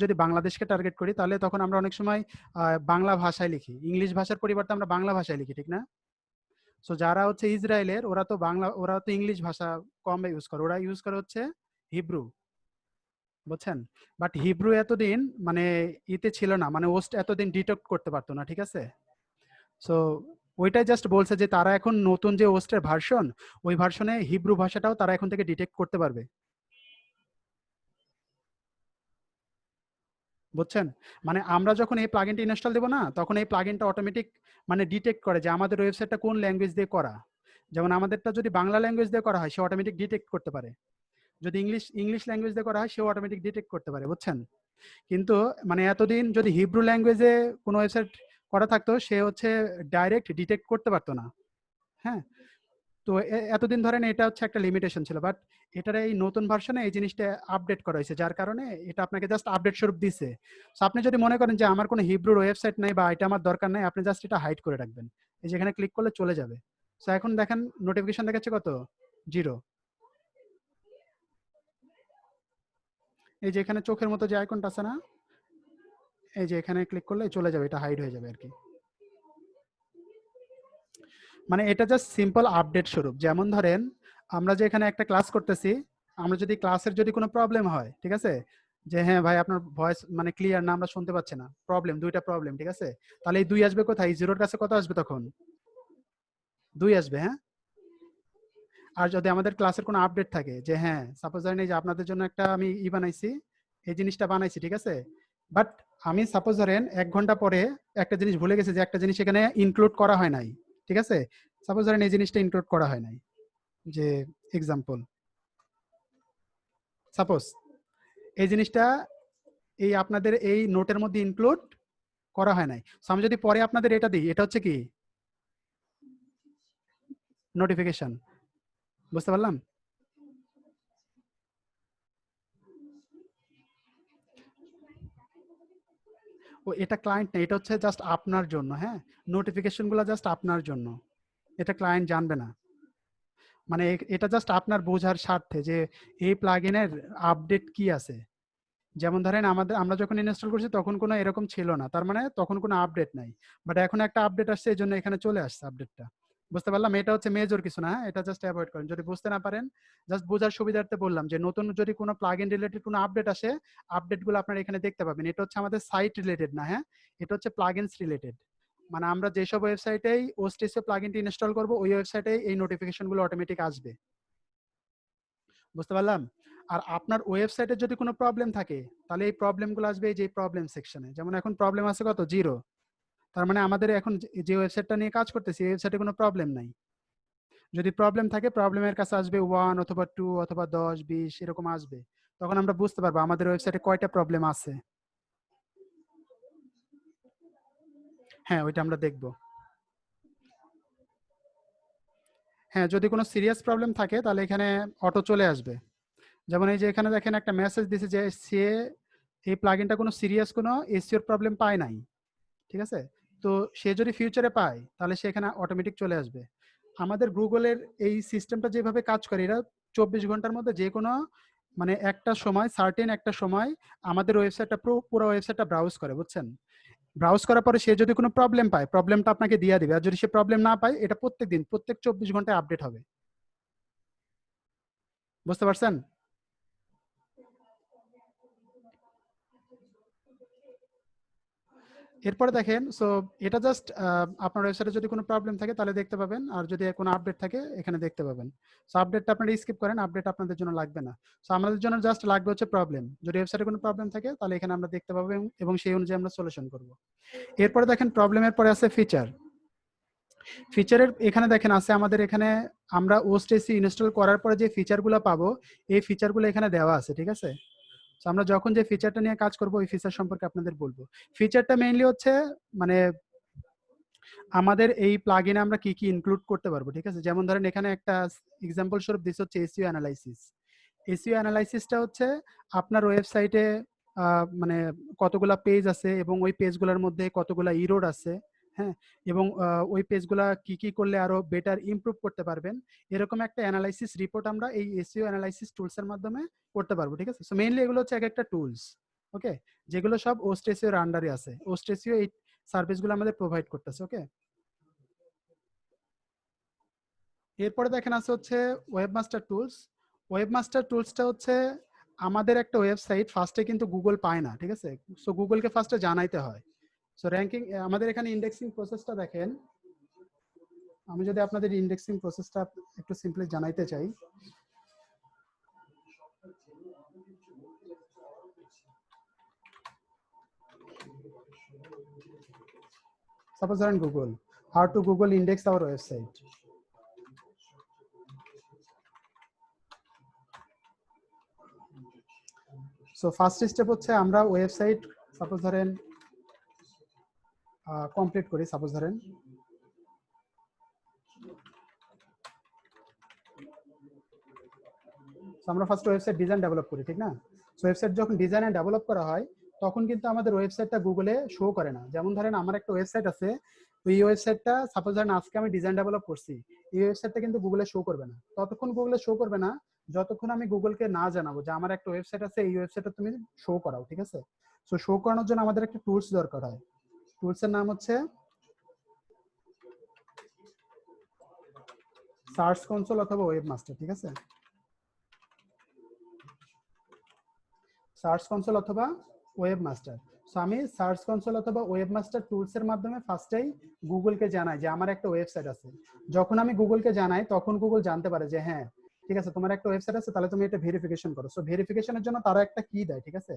যদি বাংলাদেশকে টার্গেট করি, তাহলে তখন আমরা অনেক সময় বাংলা ভাষায় লিখি, ইংলিশ ভাষার পরিবর্তে আমরা বাংলা ভাষায় লিখি, ঠিক না। সো যারা হচ্ছে ইসরায়েলের, ওরা তো ইংলিশ ভাষা কম ইউজ করে, ওরা ইউজ করে হচ্ছে হিব্রু, বুঝছেন। বাট হিব্রু এতদিন মানে ইতে ছিল না, মানে ওস্ট এতদিন ডিটেক্ট করতে পারতো না, ঠিক আছে। সো ওইটাই জাস্ট বলছে যে তারা এখন নতুন যে ওস্টের ভার্সন, ওই ভার্সনে হিব্রু ভাষাটাও তারা এখন থেকে ডিটেক্ট করতে পারবে, বুঝছেন। মানে আমরা যখন এই প্লাগইনটা ইনস্টল দেবো না, তখন এই প্লাগইনটা অটোমেটিক মানে ডিটেক্ট করে যে আমাদের ওয়েবসাইটটা কোন ল্যাঙ্গুয়েজ দিয়ে করা। যেমন আমাদেরটা যদি বাংলা ল্যাঙ্গুয়েজ দিয়ে করা হয়, সে অটোমেটিক ডিটেক্ট করতে পারে। যদি ইংলিশ ল্যাঙ্গুয়েজ দিয়ে করা হয়, সেও অটোমেটিক ডিটেক্ট করতে পারে, বুঝছেন। কিন্তু মানে এতদিন যদি হিব্রু ল্যাঙ্গুয়েজে কোনো ওয়েবসাইট করা থাকতো, সে হচ্ছে ডাইরেক্ট ডিটেক্ট করতে পারতো না, হ্যাঁ। তো এতদিন ধরেন এটা হচ্ছে একটা লিমিটেশন ছিল, বাট এটার এই নতুন ভার্সনে এই জিনিসটা আপডেট করা হয়েছে, যার কারণে এটা আপনাকে জাস্ট আপডেট স্বরূপ দিছে। সো আপনি যদি মনে করেন যে আমার কোনো হিব্রুর ওয়েবসাইট নাই বা এটা আমার দরকার নাই, আপনি জাস্ট এটা হাইড করে রাখবেন, এই যেখানে ক্লিক করলে চলে যাবে। সো এখন দেখেন নোটিফিকেশন দেখাচ্ছে কত, 0। এই যে এখানে চোখের মতো যে আইকনটা আছে না, এই যে এখানে ক্লিক করলে চলে যাবে, এটা হাইড হয়ে যাবে আর কি। মানে এটা জাস্ট সিম্পল আপডেট স্বরূপ। যেমন ধরেন আমরা যে এখানে একটা ক্লাস করতেছি, আমরা যদি ক্লাসের যদি কোনো প্রবলেম হয়, ঠিক আছে, যে হ্যাঁ ভাই আপনার ভয়েস মানে ক্লিয়ার না, আমরা শুনতে পাচ্ছি না, প্রবলেম, দুইটা প্রবলেম, ঠিক আছে, তাহলে এই 2 আসবে কোথায়, জিরোর কাছে কত আসবে তখন, 2 আসবে, হ্যাঁ। আর যদি আমাদের ক্লাসের কোনো আপডেট থাকে, যে হ্যাঁ সাপোজ ধরেন এই যে আপনাদের জন্য একটা আমি বানাইছি, এই জিনিসটা বানাইছি, ঠিক আছে, বাট আমি সাপোজ ধরেন 1 ঘন্টা পরে একটা জিনিস ভুলে গেছি, যে একটা জিনিস এখানে ইনক্লুড করা হয় নাই, ঠিক আছে, সাপোজ ধরেন এই জিনিসটা ইনক্লুড করা হয় নাই, যে এক্সাম্পল সাপোজ এই জিনিসটা এই আপনাদের এই নোটের মধ্যে ইনক্লুড করা হয় নাই। সো আমি যদি পরে আপনাদের এটা দিই, এটা হচ্ছে কি নোটিফিকেশন, বুঝতে পারলাম। ও এটা ক্লায়েন্ট না, এটা হচ্ছে জাস্ট আপনার জন্য, হ্যাঁ, নোটিফিকেশন গুলো জাস্ট আপনার জন্য, এটা ক্লায়েন্ট জানবে না। মানে এটা জাস্ট আপনার বোঝার স্বার্থে যে এই প্লাগইনের আপডেট কি আছে। যেমন ধরেন আমরা যখন ইনস্টল করছি তখন কোনো এরকম ছিল না, তার মানে তখন কোনো আপডেট নাই, বাট এখন একটা আপডেট আসছে, এই জন্য এখানে চলে আসছে আপডেটটা। বুঝতে পারলাম, এটা হচ্ছে মেজর কিছু না, হ্যাঁ, এটা জাস্ট অ্যাভয়েড করেন যদি বুঝতে না পারেন। জাস্ট বোঝার সুবিধার্থে বললাম যে নতুন যদি কোনো প্লাগইন রিলেটেড কোনো আপডেট আসে, আপডেটগুলো আপনারা এখানে দেখতে পাবেন। এটা হচ্ছে আমাদের সাইট রিলেটেড না, হ্যাঁ, এটা হচ্ছে প্লাগইনস রিলেটেড। মানে আমরা যেসব ওয়েবসাইটেই ওস্টেসে প্লাগইনটি ইনস্টল করব, ওই ওয়েবসাইটেই এই নোটিফিকেশনগুলো অটোমেটিক আসবে। বুঝতে পারলাম। আর আপনার ওয়েবসাইটে যদি কোনো প্রবলেম থাকে, তাহলে এই প্রবলেমগুলো আসবে এই যে প্রবলেম সেকশনে। যেমন এখন প্রবলেম আছে কত, 0, তার মানে আমাদের এখন যে ওয়েবসাইটটা নিয়ে কাজ করতেছি এই ওয়েবসাইটে কোনো প্রবলেম নাই। যদি প্রবলেম থাকে, প্রবলেমের কাছে আসবে 1 অথবা 2 অথবা 10 20 এরকম আসবে, তখন আমরা বুঝতে পারবো আমাদের ওয়েবসাইটে কয়টা প্রবলেম আছে। হ্যাঁ, ওইটা আমরা দেখবো। হ্যাঁ, যদি কোনো সিরিয়াস প্রবলেম থাকে তাহলে এখানে অটো চলে আসবে। যেমন এই যে এখানে দেখেন একটা মেসেজ দিছে যে সে এই প্লাগইনটা কোনো সিরিয়াস কোনো এসইওর প্রবলেম পায় নাই, ঠিক আছে। তো সে যদি ফিউচারে পায় তাহলে সে এখানে অটোমেটিক চলে আসবে। আমাদের গুগলের এই সিস্টেমটা যেভাবে কাজ করে, এরা 24 ঘন্টার মধ্যে যে কোনো মানে একটা সময়, সার্টেন একটা সময় আমাদের ওয়েবসাইটটা পুরো ওয়েবসাইটটা ব্রাউজ করে, বুঝছেন। ব্রাউজ করার পরে সে যদি কোনো প্রবলেম পায়, প্রবলেমটা আপনাকে দিয়ে দিবে। আর যদি সে প্রবলেম না পায়, এটা প্রত্যেক দিন প্রত্যেক 24 ঘন্টায় আপডেট হবে। বুঝতে পারছেন। এরপরে দেখেন, সো এটা জাস্ট আপনার ওয়েবসাইটে যদি কোনো প্রবলেম থাকে তাহলে দেখতে পাবেন, আর যদি কোনো আপডেট থাকে এখানে দেখতে পাবেন। সো আপডেটটা আপনারা স্কিপ করেন, আপডেট আপনাদের জন্য লাগবে না। সো আমাদের জন্য জাস্ট লাগবে হচ্ছে প্রবলেম। যদি ওয়েবসাইটে কোনো প্রবলেম থাকে তাহলে এখানে আমরা দেখতে পাবো, এবং সেই অনুযায়ী আমরা সলিউশন করব। এরপরে দেখেন প্রবলেমের পরে আছে ফিচার। ফিচারের এখানে দেখেন আছে আমাদের এখানে, আমরা ওস্টেসি ইনস্টল করার পরে যে ফিচারগুলো পাবো, এই ফিচারগুলো এখানে দেওয়া আছে, ঠিক আছে। তো আমরা যখন যে ফিচারটা নিয়ে কাজ করব ওই ফিচার সম্পর্কে আপনাদের বলবো। ফিচারটা মেইনলি হচ্ছে মানে আমাদের এই প্লাগইনে আমরা কি কি ইনক্লুড করতে পারবো, ঠিক আছে। যেমন ধরেন এখানে একটা এক্সাম্পল স্বরূপ দিস হচ্ছে এসইও অ্যানালাইসিস। এসইও অ্যানালাইসিসটা হচ্ছে আপনার ওয়েবসাইটে মানে কতগুলা পেজ আছে এবং ওই পেজগুলোর মধ্যে কতগুলা ইরোড আছে, হ্যাঁ, এবং ওই পেজগুলা কি কি করলে আরো বেটার ইমপ্রুভ করতে পারবেন, এরকম একটা অ্যানালাইসিস রিপোর্ট আমরা এই এসইও অ্যানালাইসিস টুলস এর মাধ্যমে করতে পারবো, ঠিক আছে। সো মেইনলি এগুলো হচ্ছে এক একটা টুলস, ওকে, যেগুলো সব ওস্টেসিও এর আন্ডারে আছে। ওস্টেসিও এই সার্ভিসগুলো আমাদের প্রোভাইড করতেছে, ওকে। এরপরে দেখেন আছে হচ্ছে ওয়েবমাস্টার টুলস। ওয়েবমাস্টার টুলসটা হচ্ছে আমাদের একটা ওয়েবসাইট ফার্স্টে কিন্তু গুগল পায় না, ঠিক আছে। সো গুগলকে ফার্স্টে জানাইতে হয়। সো র্যাঙ্কিং আমাদের এখানে ইন্ডেক্সিং প্রসেসটা দেখেন। আমি যদি আপনাদের ইন্ডেক্সিং প্রসেসটা একটু সিম্পলি জানাইতে চাই। সাপোজ ধরেন Google, how to Google index hour website. So first step হচ্ছে আমরা ওয়েবসাইট সাপোজ ধরেন কমপ্লিট করি, সাপোজ ধরেন আমরা ফার্স্ট ওয়েবসাইট ডিজাইন ডেভেলপ করি, ঠিক না? সো ওয়েবসাইট যখন ডিজাইন এন্ড ডেভেলপ করা হয় তখন কিন্তু আমাদের ওয়েবসাইটটা গুগলে শো করে না। যেমন ধরেন আমার একটা ওয়েবসাইট আছে, ওই ওয়েবসাইটটা সাপোজ ধরেন আজকে আমি ডিজাইন ডেভেলপ করছি, এই ওয়েবসাইটটা কিন্তু গুগলে শো করবে না। ততক্ষণ গুগলে শো করবে না যতক্ষণ আমি গুগলকে না জানাবো যে আমার একটা ওয়েবসাইট আছে, এই ওয়েবসাইটটা তুমি শো করাও, ঠিক আছে? সো শো করানোর জন্য আমাদের একটা টুলস দরকার হয়। টুলসের নাম হচ্ছে সার্চ কনসোল অথবা ওয়েব মাস্টার, ঠিক আছে? সার্চ কনসোল অথবা ওয়েব মাস্টার। সো আমি সার্চ কনসোল অথবা ওয়েব মাস্টার টুলসের মাধ্যমে ফার্স্টেই গুগলকে জানাই যে আমার একটা ওয়েবসাইট আছে। যখন আমি গুগলকে জানাই তখন গুগল জানতে পারে যে হ্যাঁ ঠিক আছে তোমার একটা ওয়েবসাইট আছে, তাহলে তুমি এটা ভেরিফিকেশন করো। সো ভেরিফিকেশনের জন্য তারা একটা কি দেয়, ঠিক আছে?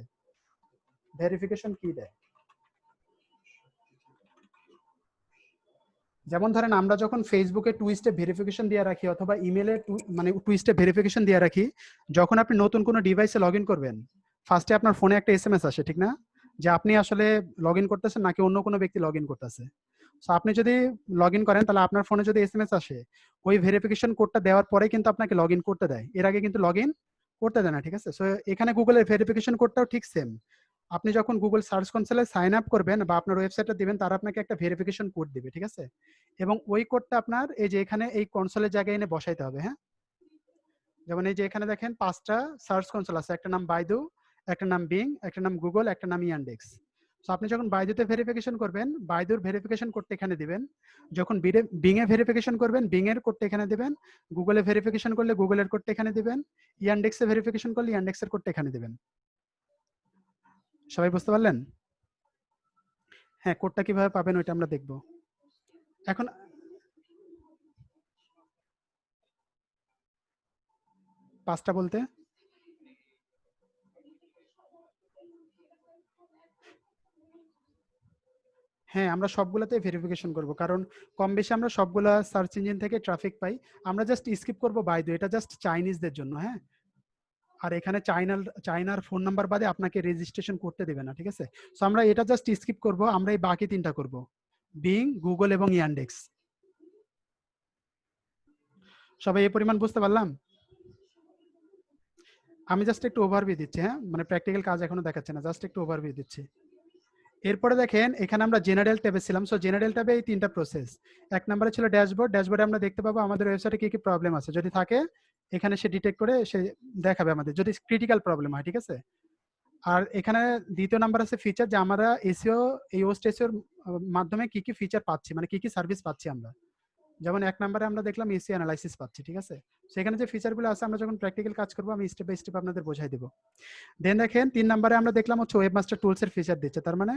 ভেরিফিকেশন কি দেয়। যেমন ধরেন আমরা যখন ফেসবুকে টু স্টেপ ভেরিফিকেশন দিয়ে রাখি অথবা ইমেলে মানে টু স্টেপ ভেরিফিকেশন দিয়ে রাখি, যখন আপনি নতুন কোনো ডিভাইসে লগ ইন করবেন ফার্স্টে আপনার ফোনে একটা এসএমএস আসে, ঠিক না? যে আপনি আসলে লগ ইন করতেছেন নাকি অন্য কোনো ব্যক্তি লগ ইন করতেছে। সো আপনি যদি লগ ইন করেন তাহলে আপনার ফোনে যদি এসএমএস আসে, ওই ভেরিফিকেশন কোডটা দেওয়ার পরে কিন্তু আপনাকে লগ ইন করতে দেয়, এর আগে কিন্তু লগ ইন করতে দেয় না, ঠিক আছে? সো এখানে গুগলের ভেরিফিকেশন কোডটাও ঠিক সেম। আপনি যখন গুগল সার্চ কনসোলে সাইন আপ করবেন বা আপনার ওয়েবসাইটটা দিবেন, তারা আপনাকে একটা ভেরিফিকেশন কোড দিবে, ঠিক আছে? এবং ওই কোডটা আপনার এই যে এখানে এই কনসোলের জায়গায় এনে বসাইতে হবে। হ্যাঁ, যেমন এই যে এখানে দেখেন 5টা সার্চ কনসোল আছে, একটা নাম বাইদু, একটা নাম বিং, একটা নাম গুগল, একটা নাম ইয়ান্ডেক্স। তো আপনি যখন বাইদুতে ভেরিফিকেশন করবেন বাইদুর ভেরিফিকেশন কোডটা এখানে দিবেন, যখন বিং এ ভেরিফিকেশন করবেন বিং এর কোডটা এখানে দিবেন, গুগলে ভেরিফিকেশন করলে গুগলের কোডটা এখানে দিবেন, ইয়ান্ডেক্সে ভেরিফিকেশন করলে ইয়ান্ডেক্সের কোডটা এখানে দিবেন। সবাই বুঝতে পারলেন? হ্যাঁ, কোডটা কিভাবে পাবেন ওইটা আমরা দেখব এখন। 5টা বলতে হ্যাঁ, আমরা সবগুলাতে ভেরিফিকেশন করব, কারণ কম বেশি আমরা সবগুলা সার্চ ইঞ্জিন থেকে ট্রাফিক পাই। আমরা জাস্ট স্কিপ করব বাইদু, এটা জাস্ট চাইনিজদের জন্য। হ্যাঁ, আর এখানে চাইনার ফোন নাম্বার বাদে আপনাকে রেজিস্ট্রেশন করতে দেবে না, ঠিক আছে? সো আমরা এটা জাস্ট স্কিপ করব, আমরা এই বাকি 3টা করব, বিং, গুগল এবং ইয়ান্ডেক্স। সবাই এই পরিমাণ বুঝতে পারলাম? আমি জাস্ট একটু ওভারভিউ দিচ্ছি, হ্যাঁ, মানে প্র্যাকটিক্যাল কাজ এখনো দেখাচ্ছে না, জাস্ট একটু ওভারভিউ দিচ্ছি। এরপরে দেখেন এখানে আমরা জেনারেল ট্যাবে ছিলাম। সো জেনারেল ট্যাবে এই 3টা প্রসেস। এক নম্বরে ছিল ড্যাশবোর্ড। ড্যাশবোর্ডে আমরা দেখতে পাবো আমাদের ওয়েবসাইটে কি কি প্রবলেম আছে, যদি থাকে এখানে সে ডিটেক্ট করে সে দেখাবে আমাদের, যদি ক্রিটিক্যাল প্রবলেম হয়, ঠিক আছে? আর এখানে দ্বিতীয় নাম্বার আছে ফিচার, যে আমরা এসইও এই হোস্ট এসইওর মাধ্যমে কি কি ফিচার পাচ্ছি, মানে কি কি সার্ভিস পাচ্ছি আমরা। যেমন 1 নম্বরে আমরা দেখলাম এসইও অ্যানালাইসিস পাচ্ছি, ঠিক আছে? সেখানে যে ফিচারগুলো আছে আমরা যখন প্র্যাকটিক্যাল কাজ করবো আমি স্টেপ বাই স্টেপ আপনাদের বোঝাই দেবো। দেন দেখেন 3 নম্বরে আমরা দেখলাম হচ্ছে ওয়েব মাস্টার টুলস এর ফিচার দিচ্ছে। তার মানে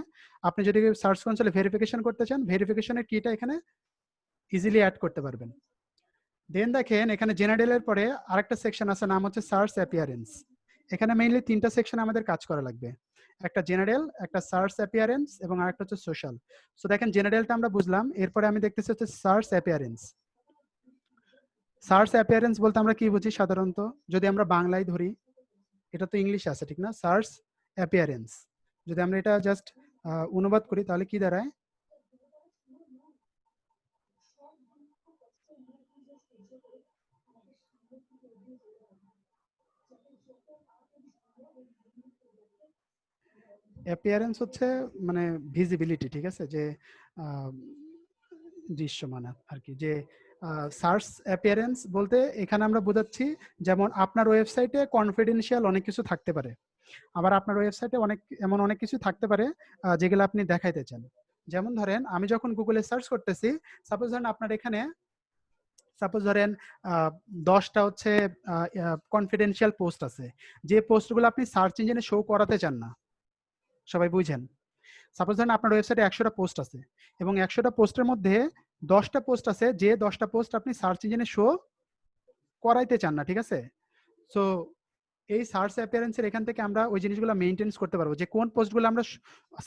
আপনি যদি সার্চ কনসোলে ভেরিফিকেশন করতে চান, ভেরিফিকেশনের কিটা এখানে ইজিলি অ্যাড করতে পারবেন। দেন দেখেন এখানে জেনারেল এর পরে আরেকটা সেকশন আছে, নাম হচ্ছে সার্চ অ্যাপিয়ারেন্স। এখানে মেইনলি 3টা সেকশন আমাদের কাজ করা লাগবে, একটা জেনারেল, একটা সার্চ অ্যাপিয়ারেন্স এবং আরেকটা হচ্ছে সোশ্যাল। সো দেখেন জেনারেলটা আমরা বুঝলাম, এরপরে আমি দেখতেছি হচ্ছে সার্চ অ্যাপিয়ারেন্স। সার্চ অ্যাপিয়ারেন্স বলতে আমরা কি বুঝি সাধারণত, যদি আমরা বাংলায় ধরি, এটা তো ইংলিশে আছে ঠিক না, সার্চ অ্যাপিয়ারেন্স। যদি আমরা এটা জাস্ট অনুবাদ করি তাহলে কি দাঁড়ায়, অ্যাপিয়ারেন্স হচ্ছে মানে ভিজিবিলিটি, ঠিক আছে? যে আহ, দৃশ্যমান আর কি। যে সার্চ অ্যাপিয়ারেন্স বলতে এখানে আমরা বোঝাচ্ছি যেমন আপনার ওয়েবসাইটে কনফিডেন্সিয়াল অনেক কিছু থাকতে পারে, আবার আপনার ওয়েবসাইটে অনেক কিছু থাকতে পারে যেগুলো আপনি দেখাইতে চান। যেমন ধরেন আমি যখন গুগলে সার্চ করতেছি, সাপোজ ধরেন আপনার এখানে সাপোজ ধরেন 10টা হচ্ছে কনফিডেন্সিয়াল পোস্ট আছে, যে পোস্টগুলো আপনি সার্চ ইঞ্জিনে শো করাতে চান না। সবাই বুঝেন? সাপোজ ধরেন আপনার ওয়েবসাইটে 100টা পোস্ট আছে এবং 100টা পোস্টের মধ্যে 10টা পোস্ট আছে যে 10টা পোস্ট আপনি সার্চ ইঞ্জিনে শো করাইতে চান না, ঠিক আছে? সো এই সার্চ অ্যাপিয়ারেন্সের এখান থেকে আমরা ওই জিনিসগুলো মেইনটেইন করতে পারবো, যে কোন পোস্টগুলো আমরা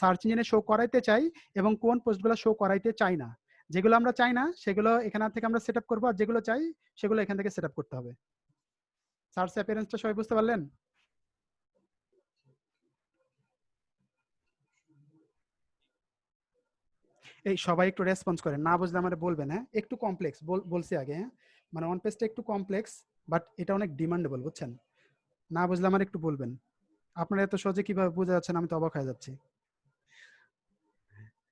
সার্চ ইঞ্জিনে শো করাইতে চাই এবং কোন পোস্টগুলো শো করাইতে চাই না। যেগুলো আমরা চাই না সেগুলো এখান থেকে আমরা সেট আপ করবো, আর যেগুলো চাই সেগুলো এখান থেকে সেট আপ করতে হবে। সার্চ অ্যাপিয়ারেন্সটা সবাই বুঝতে পারলেন? এই সবাই একটু রেসপন্স করেন, না বুঝলে আমার বলবেন। হ্যাঁ, একটু কমপ্লেক্স বলছি আগে। হ্যাঁ, মানে অন পেজটা একটু কমপ্লেক্স, বাট এটা অনেক ডিমান্ডেবল, বুঝছেন? না বুঝলে আমার একটু বলবেন। আপনারা এত সহজে কিভাবে বুঝে যাচ্ছেন, আমি তো অবাক হয়ে যাচ্ছি।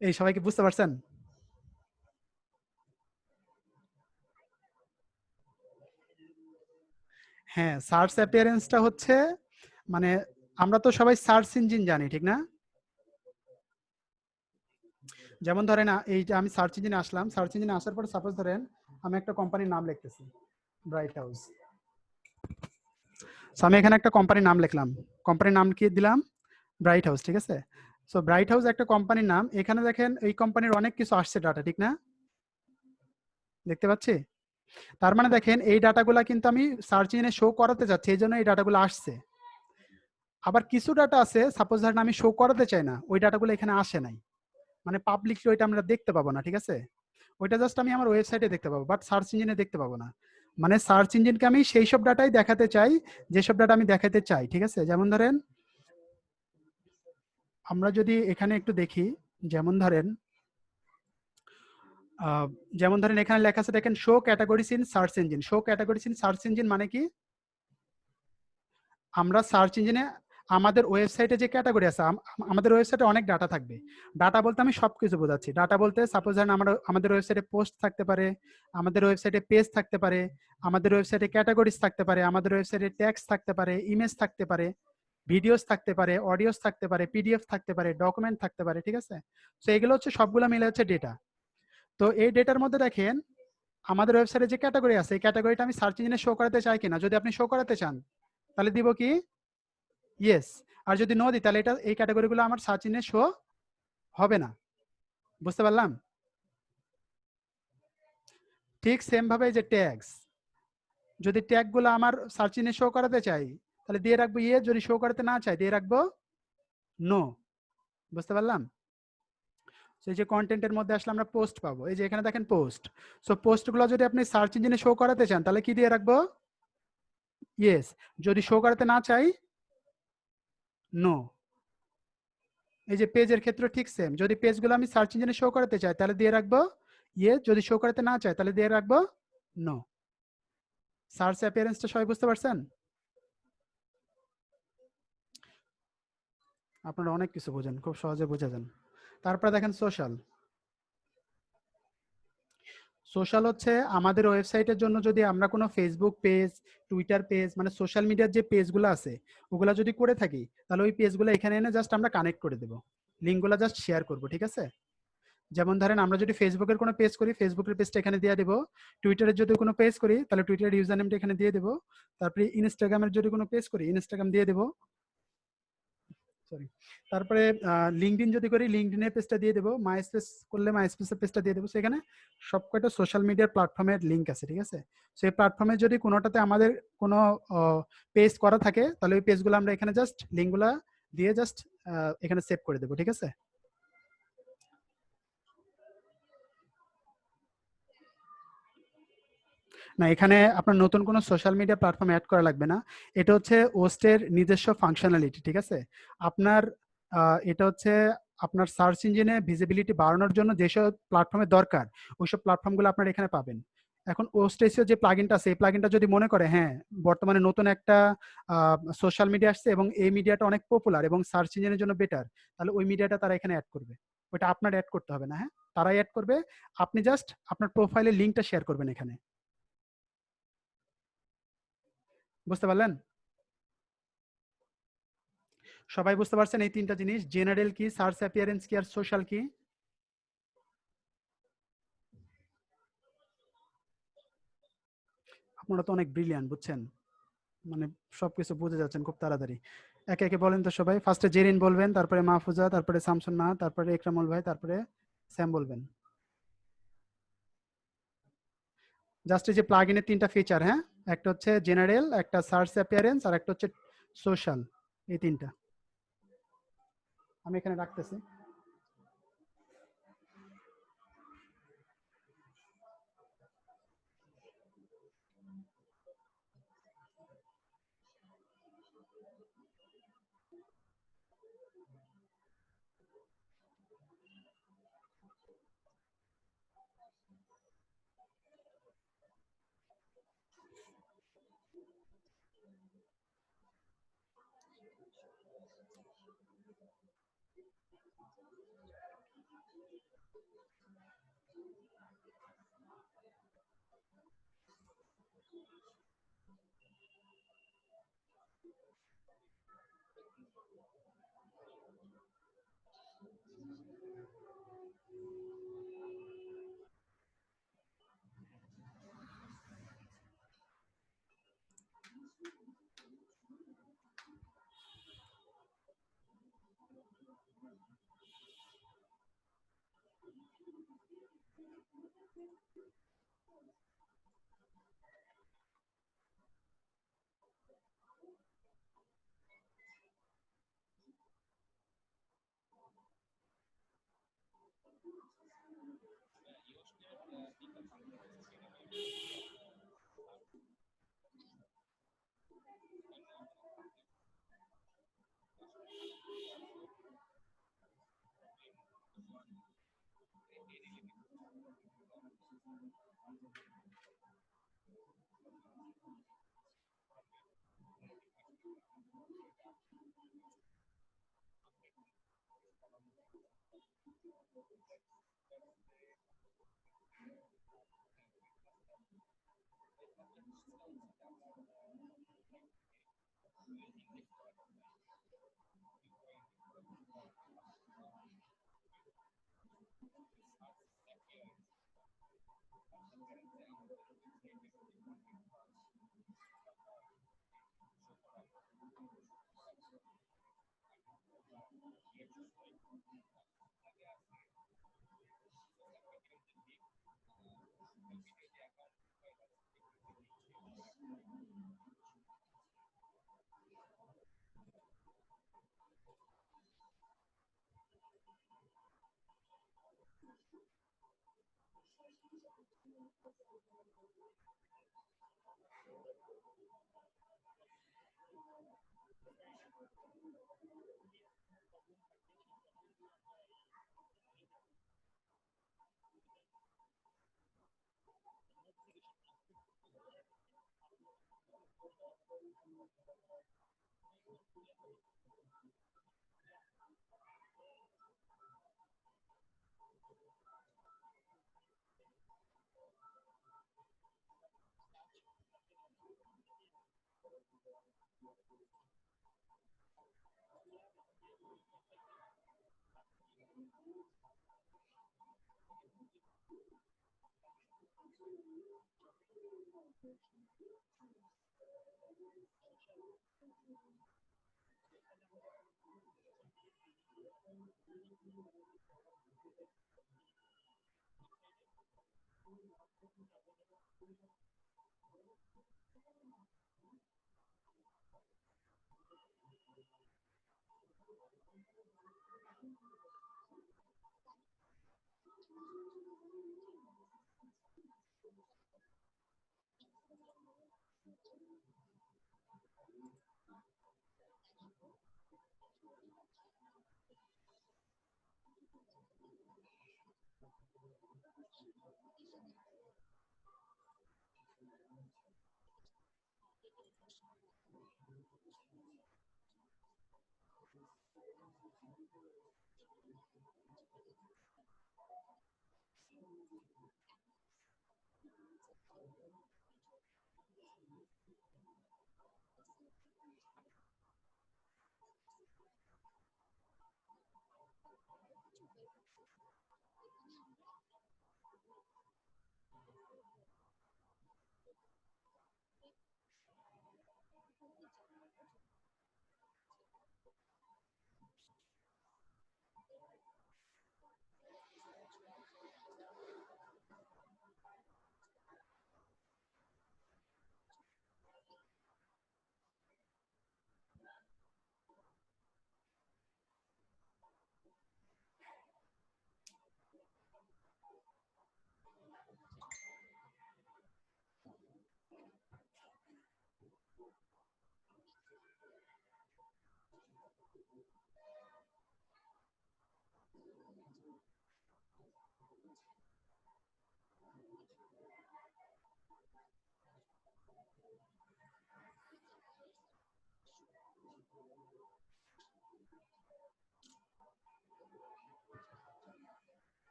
এই সবাই কি বুঝতে পারছেন? হ্যাঁ, সার্চ অ্যাপিয়ারেন্সটা হচ্ছে মানে আমরা তো সবাই সার্চ ইঞ্জিন জানি, ঠিক না? যেমন ধরেন এই যে আমি সার্চ ইঞ্জিনে আসলাম, সার্চ ইঞ্জিনে আসার পর সাপোজ ধরেন আমি একটা কোম্পানির নাম লিখতেছি, ব্রাইট হাউস। আমি এখানে একটা কোম্পানির নাম লিখলাম, কোম্পানির নাম কি দিলাম? ব্রাইট হাউস, ঠিক আছে। সো ব্রাইট হাউস একটা কোম্পানির নাম। এখানে দেখেন এই কোম্পানির অনেক কিছু আসছে ডাটা, ঠিক না? দেখতে পাচ্ছি। তার মানে দেখেন এই ডাটাগুলা কিন্তু আমি সার্চ ইঞ্জিনে শো করাতে যাচ্ছি, এই জন্য এই ডাটাগুলো আসছে। আবার কিছু ডাটা আছে সাপোজ ধরেন আমি শো করাতে চাই না, ওই ডাটাগুলো এখানে আসে নাই, মানে পাবলিকলি ওইটা আমরা দেখতে পাবো না, ঠিক আছে। ওইটা জাস্ট আমি আমার ওয়েবসাইটে দেখতে পাবো, বাট সার্চ ইঞ্জিনে দেখতে পাবো না। মানে সার্চ ইঞ্জিনকে আমি সেই সব ডাটাই দেখাতে চাই যেসব ডাটা আমি দেখাতে চাই, ঠিক আছে। যেমন ধরেন আমরা যদি এখানে একটু দেখি, যেমন ধরেন আহ, যেমন ধরেন এখানে লেখা আছে দেখেন show categories in search engine. Show categories in search engine মানে কি? আমরা সার্চ ইঞ্জিনে আমাদের ওয়েবসাইটে যে ক্যাটাগরি আছে, আমাদের ওয়েবসাইটে অনেক ডাটা থাকবে। ডাটা বলতে আমি সবকিছু বোঝাচ্ছি। ডাটা বলতে সাপোজ ধরেন আমাদের ওয়েবসাইটে পোস্ট থাকতে পারে, আমাদের ওয়েবসাইটে পেজ থাকতে পারে, আমাদের ওয়েবসাইটে ক্যাটাগরিজ থাকতে পারে, আমাদের ওয়েবসাইটে ট্যাক্স থাকতে পারে, ইমেজ থাকতে পারে, ভিডিওস থাকতে পারে, অডিওস থাকতে পারে, পিডিএফ থাকতে পারে, ডকুমেন্ট থাকতে পারে, ঠিক আছে। তো এগুলো হচ্ছে সবগুলো মিলে হচ্ছে ডেটা। তো এই ডেটার মধ্যে দেখেন আমাদের ওয়েবসাইটে যে ক্যাটাগরি আছে, এই ক্যাটাগরিটা আমি সার্চ ইঞ্জিনে শো করাতে চাই কিনা। যদি আপনি শো করাতে চান তাহলে দিব কি ইয়েস। আর যদি নো দিই তাহলে এটা এই ক্যাটাগরিগুলো আমার সার্চ ইঞ্জিনে শো হবে না। বুঝতে পারলাম? ঠিক সেম ভাবে এই যে ট্যাগস, যদি ট্যাগগুলো আমার সার্চ ইঞ্জিনে শো করাতে চাই তাহলে দিয়ে রাখবো ইয়ে, যদি শো করাতে না চাই দিয়ে রাখবো নো। বুঝতে পারলাম? তো এই যে কন্টেন্টের মধ্যে আসলে আমরা পোস্ট পাবো, এই যে এখানে দেখেন পোস্ট। সো পোস্টগুলো যদি আপনি সার্চ ইঞ্জিনে শো করাতে চান তাহলে কি দিয়ে রাখবো ইয়েস, যদি শো করাতে না চাই নো। এই যে পেজের ক্ষেত্রে ঠিক সেম, যদি পেজগুলো আমি সার্চ ইঞ্জিনে শো করাতে চাই তাহলে দিয়ে রাখবো ইয়ে, যদি শো করাতে না চাই তাহলে দিয়ে রাখবো নো। সার্চ অ্যাপিয়ারেন্সটা সবাই বুঝতে পারছেন? আপনারা অনেক কিছু বোঝেন, খুব সহজে বুঝে যান। তারপরে দেখেন সোশ্যাল। সোশ্যাল হচ্ছে আমাদের ওয়েবসাইটের জন্য যদি আমরা কোনো ফেসবুক পেজ, টুইটার পেজ, মানে সোশ্যাল মিডিয়ার যে পেজগুলো আছে ওগুলা যদি করে থাকি তাহলে ওই পেজগুলো এখানে এনে জাস্ট আমরা কানেক্ট করে দেবো, লিঙ্কগুলো জাস্ট শেয়ার করবো, ঠিক আছে। যেমন ধরেন আমরা যদি ফেসবুকের কোনো পেজ করি ফেসবুকের পেজটা এখানে দিয়ে দেবো, টুইটারের যদি কোনো পেজ করি তাহলে টুইটারের ইউজার নেমটা এখানে দিয়ে দেবো, তারপরে ইনস্টাগ্রামের যদি কোনো পেজ করি ইনস্টাগ্রাম দিয়ে দেবো, সরি, তারপরে লিঙ্কডইন যদি করি লিঙ্কডইনের পেজটা দিয়ে দেবো, মাইস্পেস করলে মাইস্পেসের পেজটা দিয়ে দেবো। সেখানে সবকটা সোশ্যাল মিডিয়ার প্ল্যাটফর্মের লিঙ্ক আছে, ঠিক আছে। সেই প্ল্যাটফর্মে যদি কোনোটাতে আমাদের কোনো পেজ করা থাকে তাহলে ওই পেজগুলো আমরা এখানে জাস্ট লিঙ্কগুলা দিয়ে জাস্ট এখানে সেভ করে দেবো, ঠিক আছে। না, এখানে আপনার নতুন কোনো সোশ্যাল মিডিয়া প্ল্যাটফর্ম অ্যাড করা লাগবে না। এটা হচ্ছে ওস্টের নিজস্ব ফাংশনালিটি, ঠিক আছে। আপনার এটা হচ্ছে আপনার সার্চ ইঞ্জিনে ভিজিবিলিটি বাড়ানোর জন্য যেসব প্ল্যাটফর্মের দরকার ওইসব প্ল্যাটফর্মগুলো আপনার এখানে পাবেন। এখন ওস্ট এসিও যে প্লাগইনটা আছে এই প্লাগইনটা যদি মনে করে হ্যাঁ বর্তমানে নতুন একটা সোশ্যাল মিডিয়া আসছে এবং এই মিডিয়াটা অনেক পপুলার এবং সার্চ ইঞ্জিনের জন্য বেটার, তাহলে ওই মিডিয়াটা তারা এখানে অ্যাড করবে। ওইটা আপনার অ্যাড করতে হবে না, হ্যাঁ, তারাই অ্যাড করবে। আপনি জাস্ট আপনার প্রোফাইলের লিঙ্কটা শেয়ার করবেন এখানে। বুঝতে পারলেন? সবাই বুঝতে পারছেন এই তিনটা জিনিস, জেনারেল কি, সার্চ অ্যাপিয়ারেন্স কি, আর সোশ্যাল কি? আপনারা তো অনেক ব্রিলিয়ান্ট, বুঝছেন, মানে সবকিছু বুঝে যাচ্ছেন খুব তাড়াতাড়ি। একে একে বলেন তো সবাই। ফার্স্টে জেরিন বলবেন, তারপরে মাহফুজা, তারপরে শামসুন নাহার, তারপরে একরামুল ভাই, তারপরে স্যাম বলবেন। জাস্ট এই যে প্লাগ ইনের তিনটা ফিচার, হ্যাঁ, একটা হচ্ছে জেনারেল, একটা সার্চ অ্যাপিয়ারেন্স, আর একটা হচ্ছে সোশ্যাল, এই তিনটা। আমি এখানে রাখতেছি।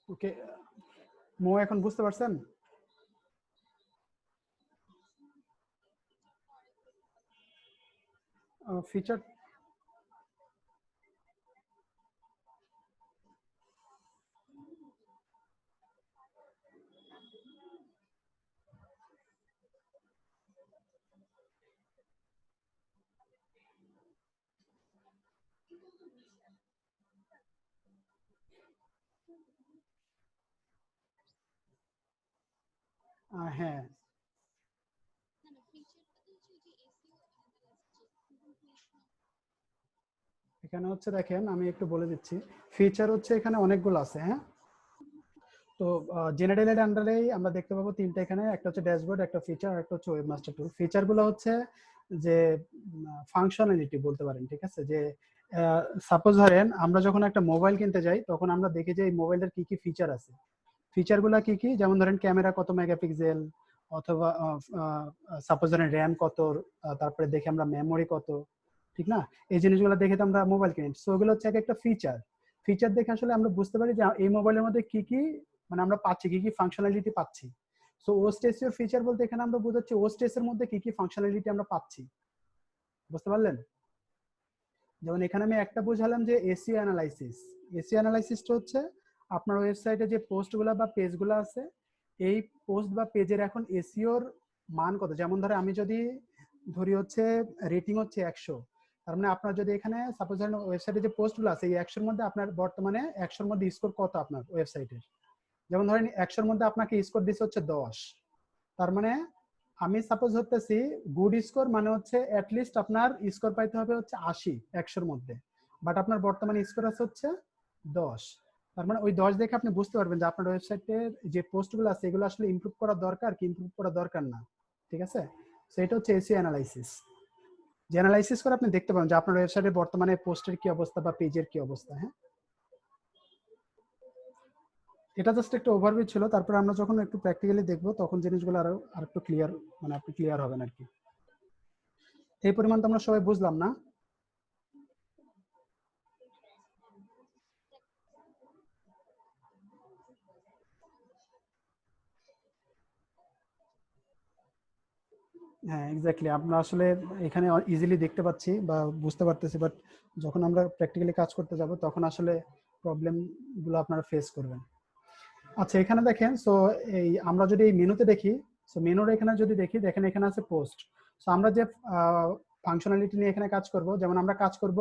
ওকে, মো এখন বুঝতে পারছেন? ফিচার হ্যাঁ, এখানে হচ্ছে দেখেন আমি একটু বলে দিচ্ছি। ফিচার হচ্ছে এখানে অনেকগুলো আছে, হ্যাঁ। তো জেনারেলের আন্ডারেই আমরা দেখতে পাবো তিনটা, এখানে একটা হচ্ছে ড্যাশবোর্ড, একটা ফিচার, আর একটা হচ্ছে ওয়েবমাস্টার টুল। ফিচার গুলো হচ্ছে যে ফাংশনালিটি বলতে পারেন, ঠিক আছে। যে সাপোজ ধরেন আমরা যখন একটা মোবাইল কিনতে যাই তখন আমরা দেখি যে এই মোবাইলের কি কি ফিচার আছে। ফিচার গুলা কি কি, যেমন ধরেন ক্যামেরা কত মেগাপিক্সেল, অথবা সাপোজ ধরেন র্যাম কত, তারপরে দেখি আমরা মেমোরি কত, ঠিক না। এই জিনিসগুলো দেখে তো আমরা মোবাইল কিনি, সো ওগুলো হচ্ছে এক একটা ফিচার। ফিচার দেখে আসলে আমরা বুঝতে পারি যে এই মোবাইলের মধ্যে কি কি মানে আমরা পাচ্ছি, কি কি ফাংশনালিটি পাচ্ছি। সো ওস্টেসিও ফিচার বলতে এখানে আমরা বোঝাচ্ছি ওস্টেসের মধ্যে কি কি ফাংশনালিটি আমরা পাচ্ছি, বুঝতে পারলেন? যেমন এখানে আমি একটা বুঝালাম যে এসইও অ্যানালাইসিস। এসইও অ্যানালাইসিসটা হচ্ছে আপনার ওয়েবসাইটে যে পোস্টগুলো বা পেজগুলো আছে, এই পোস্ট বা পেজের এখন এসইওর মান কত। যেমন ধরে আমি যদি ধরি হচ্ছে রেটিং হচ্ছে 100, তার মানে আপনার যদি এখানে সাপোজ ধরেন ওয়েবসাইটে যে পোস্টগুলো আছে এই 100-র মধ্যে আপনার বর্তমানে 100-র মধ্যে স্কোর কত আপনার ওয়েবসাইটের। যেমন ধরেন 100-র মধ্যে আপনাকে স্কোর দিচ্ছে হচ্ছে 10, তার মানে আমি সাপোজ ধরতেছি গুড স্কোর মানে হচ্ছে অ্যাটলিস্ট আপনার স্কোর পাইতে হবে হচ্ছে 80 100-র মধ্যে, বাট আপনার বর্তমানে স্কোর আছে হচ্ছে 10। তার মানে ওই 10 দেখে আপনি বুঝতে পারবেন যে আপনার ওয়েবসাইটের যে পোস্টগুলো আছে এগুলো আসলে ইমপ্রুভ করা দরকার কি ইমপ্রুভ করা দরকার না, ঠিক আছে। সো এটা হচ্ছে এসইও অ্যানালাইসিস। যে অ্যানালাইসিস করে আপনি দেখতে পাবেন যে আপনার ওয়েবসাইটের বর্তমানে পোস্টের কি অবস্থা বা পেজের কি অবস্থা, হ্যাঁ। এটা জাস্ট একটা ওভারভিউ ছিল, তারপরে আমরা যখন একটু প্র্যাকটিক্যালি দেখবো তখন জিনিসগুলো আরো আরেকটু ক্লিয়ার, মানে আপনি ক্লিয়ার হবেন আর কি। এই পরিমাণ তো আমরা সবাই বুঝলাম না? হ্যাঁ, এক্স্যাক্টলি। আমরা আসলে এখানে ইজিলি দেখতে পাচ্ছি বা বুঝতে পারতেছি, বাট যখন আমরা প্র্যাকটিক্যালি কাজ করতে যাব তখন আসলে প্রবলেম গুলো আপনারা ফেস করবেন। আচ্ছা, এখানে দেখেন, সো এই আমরা যদি এই মেনুতে দেখি, সো মেনুর এখানে যদি দেখি, দেখেন এখানে আছে পোস্ট। সো আমরা যে ফাংশনালিটি নিয়ে এখানে কাজ করব, যেমন আমরা কাজ করব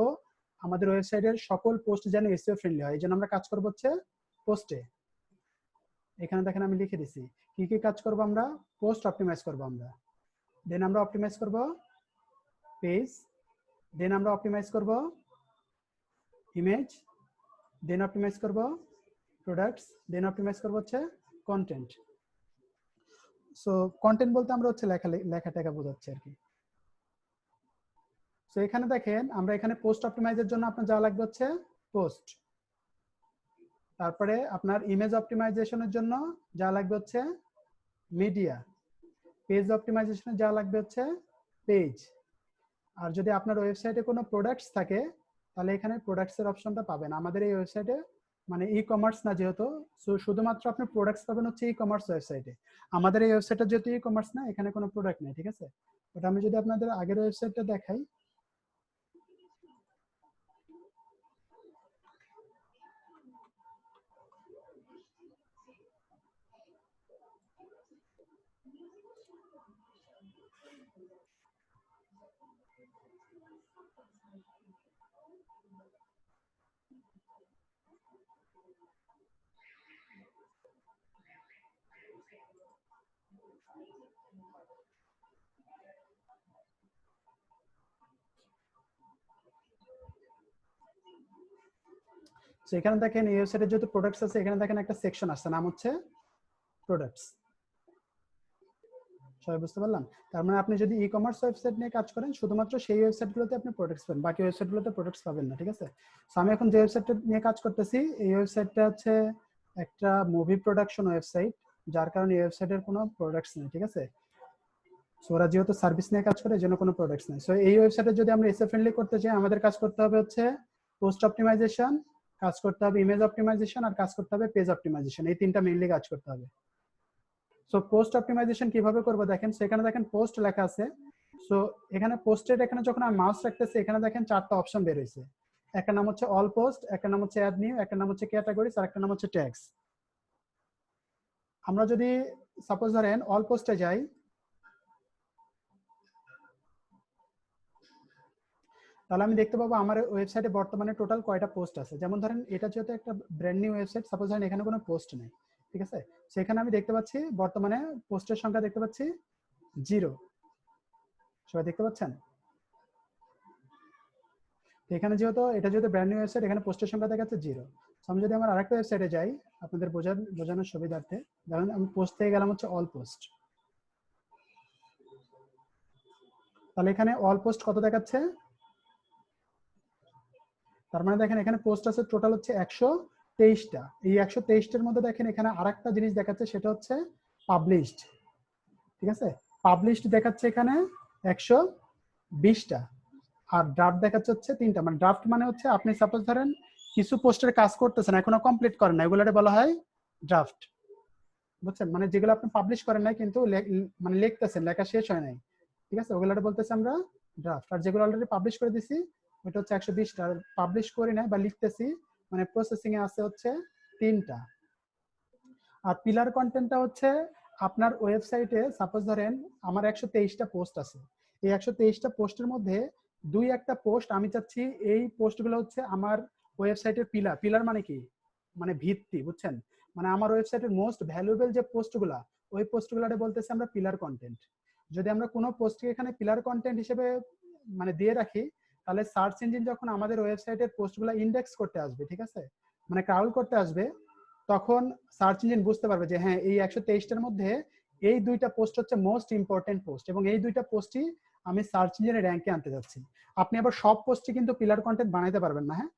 আমাদের ওয়েবসাইটের সকল পোস্ট যেন এসইও ফ্রেন্ডলি হয়, এই জন্য আমরা কাজ করব হচ্ছে পোস্টে। এখানে দেখেন আমি লিখে দিছি কি কি কাজ করব আমরা। পোস্ট অপটিমাইজ করব আমরা, দেন আমরা অপটিমাইজ করব পেজ, দেন আমরা অপটিমাইজ করব ইমেজ, দেন অপটিমাইজ করব প্রোডাক্টস, দেন অপটিমাইজ করব হচ্ছে কন্টেন্ট। সো কন্টেন্ট বলতে আমরা হচ্ছে লেখা লেখা টেখা বোঝাচ্ছি আর কি। সো এখানে দেখেন আমরা এখানে পোস্ট অপটিমাইজের জন্য আপনার যা লাগবে হচ্ছে পোস্ট, তারপরে আপনার ইমেজ অপটিমাইজেশনের জন্য যা লাগবে হচ্ছে মিডিয়া, পেজ অপটিমাইজেশনে যা লাগবে হচ্ছে পেজ। আর যদি আপনার ওয়েবসাইটে কোনো প্রোডাক্টস থাকে তাহলে এখানে প্রোডাক্টস এর অপশনটা পাবেন। আমাদের এই ওয়েবসাইটে মানে ই কমার্স না যেহেতু, শুধুমাত্র আপনি প্রোডাক্টস পাবেন হচ্ছে ই কমার্স ওয়েবসাইটে। আমাদের এই ওয়েবসাইটটা যেহেতু ই কমার্স না, এখানে কোনো প্রোডাক্ট নেই, ঠিক আছে। বাট আমি যদি আপনাদের আগের ওয়েবসাইটটা দেখাই, তো এখানে দেখেন এই ওয়েবসাইটে যেহেতু প্রোডাক্টস আছে, এখানে দেখেন একটা সেকশন আছে নাম হচ্ছে প্রোডাক্টস। সবাই বুঝতে পারলাম? তার মানে আপনি যদি ই কমার্স ওয়েবসাইট নিয়ে কাজ করেন শুধুমাত্র সেই ওয়েবসাইটগুলোতে আপনি প্রোডাক্টস পাবেন, বাকি ওয়েবসাইটগুলোতে প্রোডাক্টস পাবেন না, ঠিক আছে। সো আমি এখন যে ওয়েবসাইটটা নিয়ে কাজ করতেছি এই ওয়েবসাইটটা হচ্ছে একটা মুভি প্রোডাকশন ওয়েবসাইট, যার কারণে এই ওয়েবসাইটের কোনো প্রোডাক্টস নেই, ঠিক আছে। সো ওরা যেহেতু সার্ভিস নিয়ে কাজ করে এই জন্য কোনো প্রোডাক্টস নেই। সো এই ওয়েবসাইটে যদি আমরা এসএ ফ্রেন্ডলি করতে চাই আমাদের কাজ করতে হবে হচ্ছে পোস্ট অপটিমাইজেশন, কাজ করতে হবে ইমেজ অপটিমাইজেশন আর কাজ করতে হবে পেজ অপটিমাইজেশন, এই তিনটা মেইনলি কাজ করতে হবে। সো পোস্ট অপটিমাইজেশন কিভাবে করবো দেখেন, সেখানে দেখেন পোস্ট লেখা আছে। সো এখানে পোস্টের এখানে যখন আমি মাউস রাখতেছি এখানে দেখেন চারটা অপশন বের হয়েছে। একটা নাম হচ্ছে অল পোস্ট, একটা নাম হচ্ছে অ্যাড নিউ, একটা নাম হচ্ছে ক্যাটাগরিজ, আর একটা নাম হচ্ছে ট্যাগস। আমরা যদি সাপোজ ধরেন অল পোস্টে যাই, তাহলে আমি দেখতে পাবো আমার ওয়েবসাইটে বর্তমানে টোটাল কয়টা পোস্ট আছে। যেমন ধরেন এটা যেহেতু একটা ব্র্যান্ড নিউ ওয়েবসাইট, সাপোজ ধরেন এখানে কোনো পোস্ট নেই, ঠিক আছে। সেখানে আমি দেখতে পাচ্ছি বর্তমানে পোস্টের সংখ্যা দেখতে পাচ্ছি 0। সবাই দেখতে পাচ্ছেন? এখানে যেহেতু ব্র্যান্ড নিউ ওয়েবসাইট, এখানে পোস্টের সংখ্যা দেখাচ্ছে 0। আমি যদি আমার আরেকটা ওয়েবসাইটে যাই আপনাদের বোঝানোর সুবিধার্থে, যেমন আমি পোস্ট থেকে গেলাম হচ্ছে অল পোস্ট, তাহলে এখানে অল পোস্ট কত দেখাচ্ছে? তার মানে দেখেন এখানে পোস্ট আছে টোটাল হচ্ছে 123টা। এই 123টার মধ্যে দেখেন এখানে আরেকটা জিনিস দেখাচ্ছে, সেটা হচ্ছে পাবলিশড, ঠিক আছে। পাবলিশড দেখাচ্ছে এখানে 120টা, আর ড্রাফট দেখাচ্ছে হচ্ছে 3টা। মানে ড্রাফট মানে হচ্ছে আপনি সাপোজ ধরেন কিছু পোস্টের কাজ করতেছেন এখনো কমপ্লিট করেন না, এগুলোকে বলা হয় ড্রাফট, বুঝছেন? মানে যেগুলো আপনি পাবলিশ করেন নাই কিন্তু মানে লিখতেছেন, লেখা শেষ হয় নাই, ঠিক আছে, ওগুলোকে বলতেছি আমরা ড্রাফট। আর যেগুলো অলরেডি পাবলিশ করে দিছি ওটা হচ্ছে 120টা। আর পাবলিশ করি নাই বা লিখতেছি মানে প্রসেসিং এ আছে হচ্ছে 3টা। আর পিলার কন্টেন্টটা হচ্ছে আপনার ওয়েবসাইটে সাপোজ ধরেন আমার 123টা পোস্ট আছে, এই 123টা পোস্টের মধ্যে 2-1টা পোস্ট আমি চাচ্ছি এই পোস্টগুলো হচ্ছে আমার ওয়েবসাইটের পিলার। পিলার মানে কি? মানে ভিত্তি, বুঝছেন? মানে আমার ওয়েবসাইটের মোস্ট ভ্যালুয়েবল যে পোস্টগুলা, ওই পোস্টগুলোকে বলতেছি আমরা পিলার কন্টেন্ট। যদি আমরা কোনো পোস্টকে এখানে পিলার কন্টেন্ট হিসেবে মানে দিয়ে রাখি, তাহলে সার্চ ইঞ্জিন যখন আমাদের ওয়েবসাইটের পোস্টগুলো ইন্ডেক্স করতে আসবে, ঠিক আছে, মানে ক্রাউল করতে আসবে, তখন সার্চ ইঞ্জিন বুঝতে পারবে যে হ্যাঁ এই 123টার মধ্যে এই 2টা পোস্ট হচ্ছে মোস্ট ইম্পর্টেন্ট পোস্ট, এবং এই 2টা পোস্টই আমি সার্চ ইঞ্জিনের র্যাঙ্কে আনতে যাচ্ছি। আপনি আবার সব পোস্টই কিন্তু পিলার কন্টেন্ট বানাইতে পারবেন না, হ্যাঁ।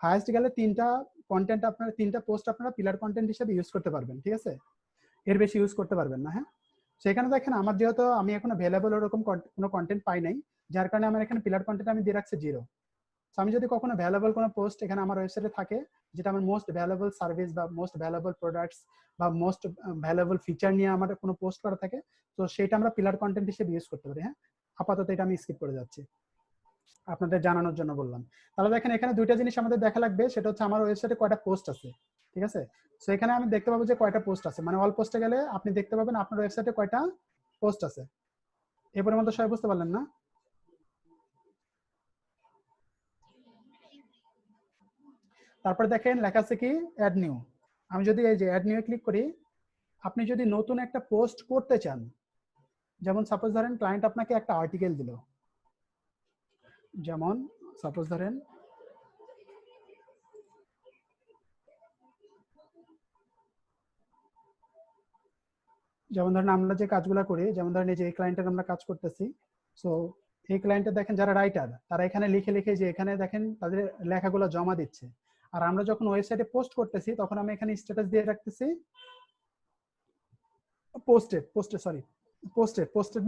হাইয়েস্ট গেলে 3টা কন্টেন্ট আপনারা 3টা পোস্ট আপনারা পিলার কন্টেন্ট হিসেবে ইউজ করতে পারবেন, ঠিক আছে, এর বেশি ইউজ করতে পারবেন না, হ্যাঁ। সেখানে দেখেন আমার যেহেতু আমি এখন অ্যাভেলেবল ওরকম কোনো কন্টেন্ট পাই নাই, যার কারণে আমার এখানে পিলার কন্টেন্ট আমি দিয়ে রাখছি 0। আমি যদি কখনো ভ্যালুয়েবল কোনো পোস্ট এখানে আমার ওয়েবসাইটে থাকে, যেটা আমার মোস্ট ভ্যালুয়েবল সার্ভিস বা মোস্ট ভ্যালুয়েবল প্রোডাক্টস বা মোস্ট ভ্যালুয়েবল ফিচার নিয়ে আমার কোনো পোস্ট করা থাকে, তো সেটা আমরা পিলার কন্টেন্ট হিসেবে ইউজ করতে পারি, হ্যাঁ। আপাতত এটা আমি স্কিপ করে যাচ্ছি, আপনাদের জানানোর জন্য বললাম। তাহলে দেখেন এখানে 2টা জিনিস আমাদের দেখা লাগবে, সেটা হচ্ছে আমার ওয়েবসাইটে কয়টা পোস্ট আছে, ঠিক আছে। সো এখানে আমি দেখতে পাবো যে কয়টা পোস্ট আছে, মানে অল পোস্টে গেলে আপনি দেখতে পাবেন আপনার ওয়েবসাইটে কয়টা পোস্ট আছে। এ পর্যন্ত সবাই বুঝতে পারলেন না? তারপরে দেখেন লেখা আছে কি অ্যাড নিউ। আমি যদি এই যে অ্যাড নিউ ক্লিক করি, আপনি যদি নতুন একটা পোস্ট করতে চান, যেমন সাপোজ ধরেন ক্লায়েন্ট আপনাকে একটা আর্টিকেল দিল, যেমন সাপোজ ধরেন আমরা যে কাজগুলো করি, যেমন ধরেন এই যে এই ক্লায়েন্টের আমরা কাজ করতেছি। সো এই ক্লায়েন্টের দেখেন যারা রাইটার তারা এখানে লিখে লিখে যে এখানে দেখেন তাদের লেখাগুলো জমা দিচ্ছে। আর আমরা যখন ওয়েবসাইটে পোস্ট করতেছি তখন আমি এখানে স্ট্যাটাস দিয়ে রাখতেছি পোস্টেড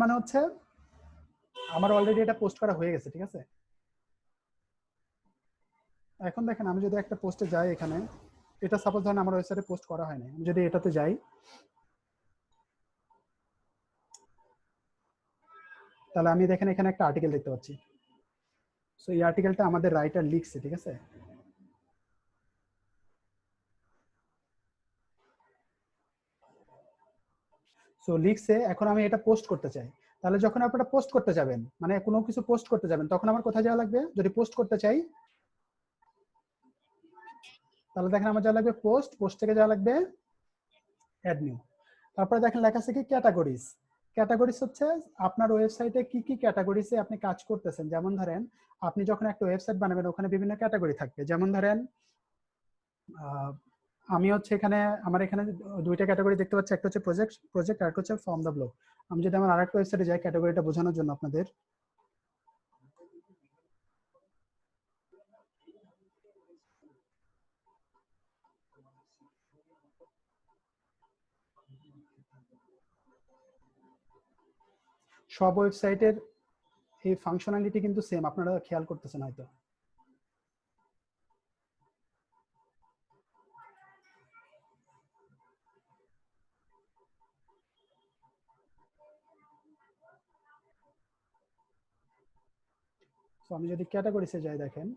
মানে হচ্ছে আমার অলরেডি এটা পোস্ট করা হয়ে গেছে, ঠিক আছে। এখন দেখেন আমি যদি একটা পোস্টে যাই, এখানে এটা সাপোজ ধরেন আমার ওয়েবসাইটে পোস্ট করা হয়নি, আমি যদি এটাতে যাই তাহলে আমি দেখেন এখানে একটা আর্টিকেল দেখতে পাচ্ছি। সো এই আর্টিকেলটা আমাদের রাইটার লিখছে, ঠিক আছে। সো লিখছে, এখন আমি এটা পোস্ট করতে চাই। তাহলে যখন আপনারা পোস্ট করতে যাবেন, মানে কোনো কিছু পোস্ট করতে যাবেন, তখন আমার কোথায় যাওয়া লাগবে? যদি পোস্ট করতে চাই তাহলে দেখেন আমার যাওয়া লাগবে পোস্ট থেকে যাওয়া লাগবে অ্যাড নিউ। তারপরে দেখেন লেখা আছে কি ক্যাটাগরিজ। ক্যাটাগরিজ হচ্ছে আপনার ওয়েবসাইটে কি কি ক্যাটাগরিজে আপনি কাজ করতেছেন। যেমন ধরেন আপনি যখন একটা ওয়েবসাইট বানাবেন ওখানে বিভিন্ন ক্যাটাগরি থাকবে। যেমন ধরেন আমি হচ্ছে এখানে আমার এখানে 2টা ক্যাটাগরি দেখতে পাচ্ছি, একটা হচ্ছে প্রজেক্ট আর একটা হচ্ছে ফ্রম দ্য ব্লগ। আমি যদি আমার আরেকটা ওয়েবসাইটে যাই ক্যাটাগরিটা বোঝানোর জন্য আপনাদের, সব ওয়েবসাইটের এই ফাংশনালিটি কিন্তু সেম, আপনারা খেয়াল করতেছেন হয়তো। আমি যদি ক্যাটাগরিসে যাই দেখেন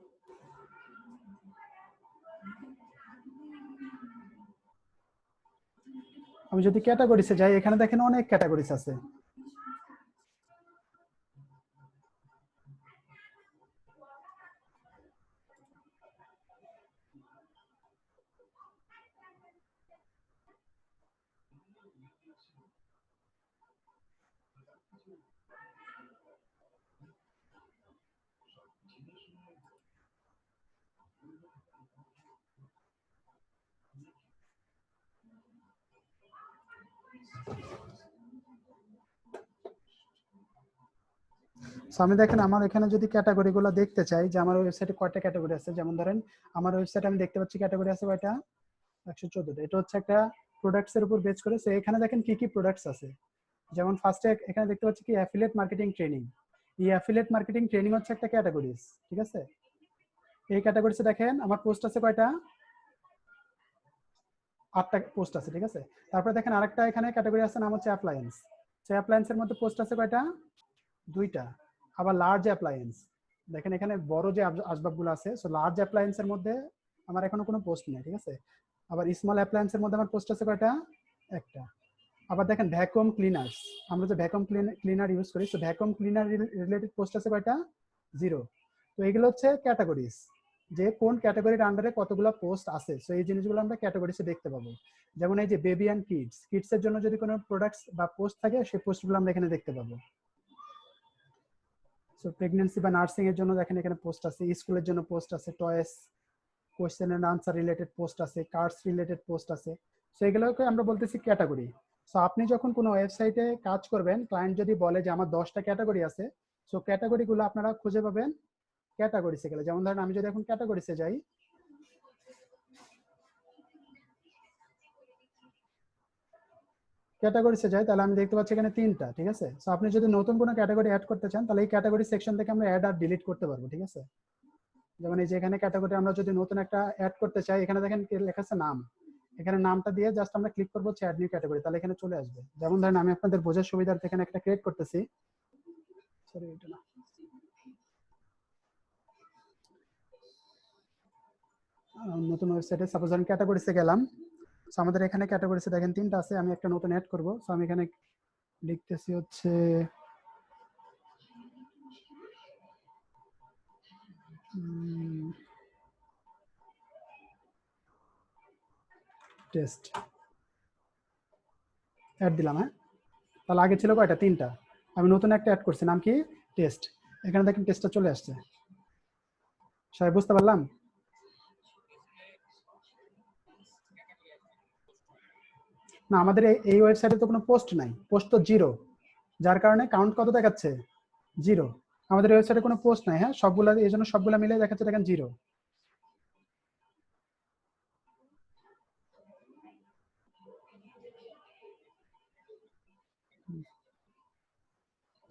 আমি যদি ক্যাটাগরিসে যাই এখানে দেখেন অনেক ক্যাটাগরিস আছে। আমি দেখেন আমার এখানে যদি ক্যাটাগরি গুলো দেখতে চাই যে আমার ওয়েবসাইটে কয়টা ক্যাটাগরি আছে, যেমন ধরেন আমার ওয়েবসাইটে আমি দেখতে পাচ্ছি ক্যাটাগরি আছে কয়টা, 114টা। এটা হচ্ছে একটা প্রোডাক্টস এর উপর বেস করে। সো এখানে দেখেন কি কি প্রোডাক্টস আছে। যেমন ফার্স্টে এখানে দেখতে পাচ্ছি কি অ্যাফিলিয়েট মার্কেটিং ট্রেনিং। এই অ্যাফিলিয়েট মার্কেটিং ট্রেনিং হচ্ছে একটা ক্যাটাগরিজ, ঠিক আছে। এই ক্যাটাগরিতে দেখেন আমার পোস্ট আছে কয়টা, 8টা পোস্ট আছে, ঠিক আছে। তারপরে দেখেন আরেকটা এখানে ক্যাটাগরি আছে, নাম হচ্ছে অ্যাপ্লায়েন্স। সেই অ্যাপ্লায়েন্সের মধ্যে পোস্ট আছে কয়টা, 2টা। আবার লার্জ অ্যাপ্লায়েন্স, দেখেন এখানে বড় যে আসবাবগুলো আছে, সো লার্জ অ্যাপ্লায়েন্সের মধ্যে আমার এখনো কোনো পোস্ট নেই, ঠিক আছে। আবার স্মল অ্যাপ্লায়েন্সের মধ্যে আমার পোস্ট আছে কয়টা, একটা। আবার দেখেন ভ্যাকুয়াম ক্লিনার্স, আমরা যে ভ্যাকুয়াম ক্লিনার ইউজ করি, so vacuum cleaner related post আছে কয়টা, 0। তো এগুলো হচ্ছে ক্যাটাগরিজ, যে কোন ক্যাটাগরির আন্ডারে কতগুলো পোস্ট আছে। সো এই জিনিসগুলো আমরা ক্যাটাগরিজে দেখতে পাবো। যেমন এই যে বেবি অ্যান্ড কিডস, কিডসের জন্য যদি কোনো প্রোডাক্টস বা পোস্ট থাকে, সেই পোস্টগুলো আমরা এখানে দেখতে পাবো। সো প্রেগন্যান্সি বা নার্সিং এর জন্য দেখেন এখানে পোস্ট আছে, স্কুলের জন্য পোস্ট আছে, toys, question and answer related post আছে, কার্ডস রিলেটেড পোস্ট আছে। সো এগুলোকে আমরা বলতেছি ক্যাটাগরি। সো আপনি যখন কোনো ওয়েবসাইটে কাজ করবেন, ক্লায়েন্ট যদি বলে যে আমার 10টা ক্যাটাগরি আছে, সো ক্যাটাগরিগুলো আপনারা খুঁজে পাবেন ক্যাটাগরিসে গেলে। যেমন ধরেন আমি যদি এখন ক্যাটাগরিসে যাই, ক্যাটাগরিসে যাই, তাহলে আমি দেখতে পাচ্ছি এখানে 3টা, ঠিক আছে। সো আপনি যদি নতুন কোনো ক্যাটাগরি অ্যাড করতে চান, তাহলে এই ক্যাটাগরি সেকশন থেকে আমরা অ্যাড আর ডিলিট করতে পারবো, ঠিক আছে। যেমন এই যে এখানে ক্যাটাগরি আমরা যদি নতুন একটা অ্যাড করতে চাই, এখানে দেখেন লেখা আছে নাম, এখানে নামটা দিয়ে জাস্ট আমরা ক্লিক করবো হচ্ছে অ্যাড নিউ ক্যাটাগরি, তাহলে এখানে চলে আসবে। যেমন ধরেন আমি আপনাদের বোঝার সুবিধার্থে এখানে একটা ক্রিয়েট করতেছি, সরি এটা না, নতুন ওয়েবসাইটে সাপোজ আমি ক্যাটাগরিতে গেলাম। সো আমাদের এখানে ক্যাটাগরিতে দেখেন 3টা আছে, আমি একটা নতুন অ্যাড করব। সো আমি এখানে লিখতেছি হচ্ছে টেস্ট, অ্যাড দিলাম। হ্যাঁ, তাহলে আগে ছিল কয়টা, 3টা। আমি নতুন একটা অ্যাড করছি, নাম কি, টেস্ট। এখানে দেখেন টেস্টটা চলে আসছে। সবাই বুঝতে পারলাম? না, আমাদের এই ওয়েবসাইটে তো কোনো পোস্ট নাই, পোস্ট তো 0, যার কারণে কাউন্ট কত দেখাচ্ছে, 0। আমাদের ওয়েবসাইটে কোনো পোস্ট নাই। হ্যাঁ, সবগুলা এই জন্য সবগুলা মিলে দেখাচ্ছে দেখেন 0।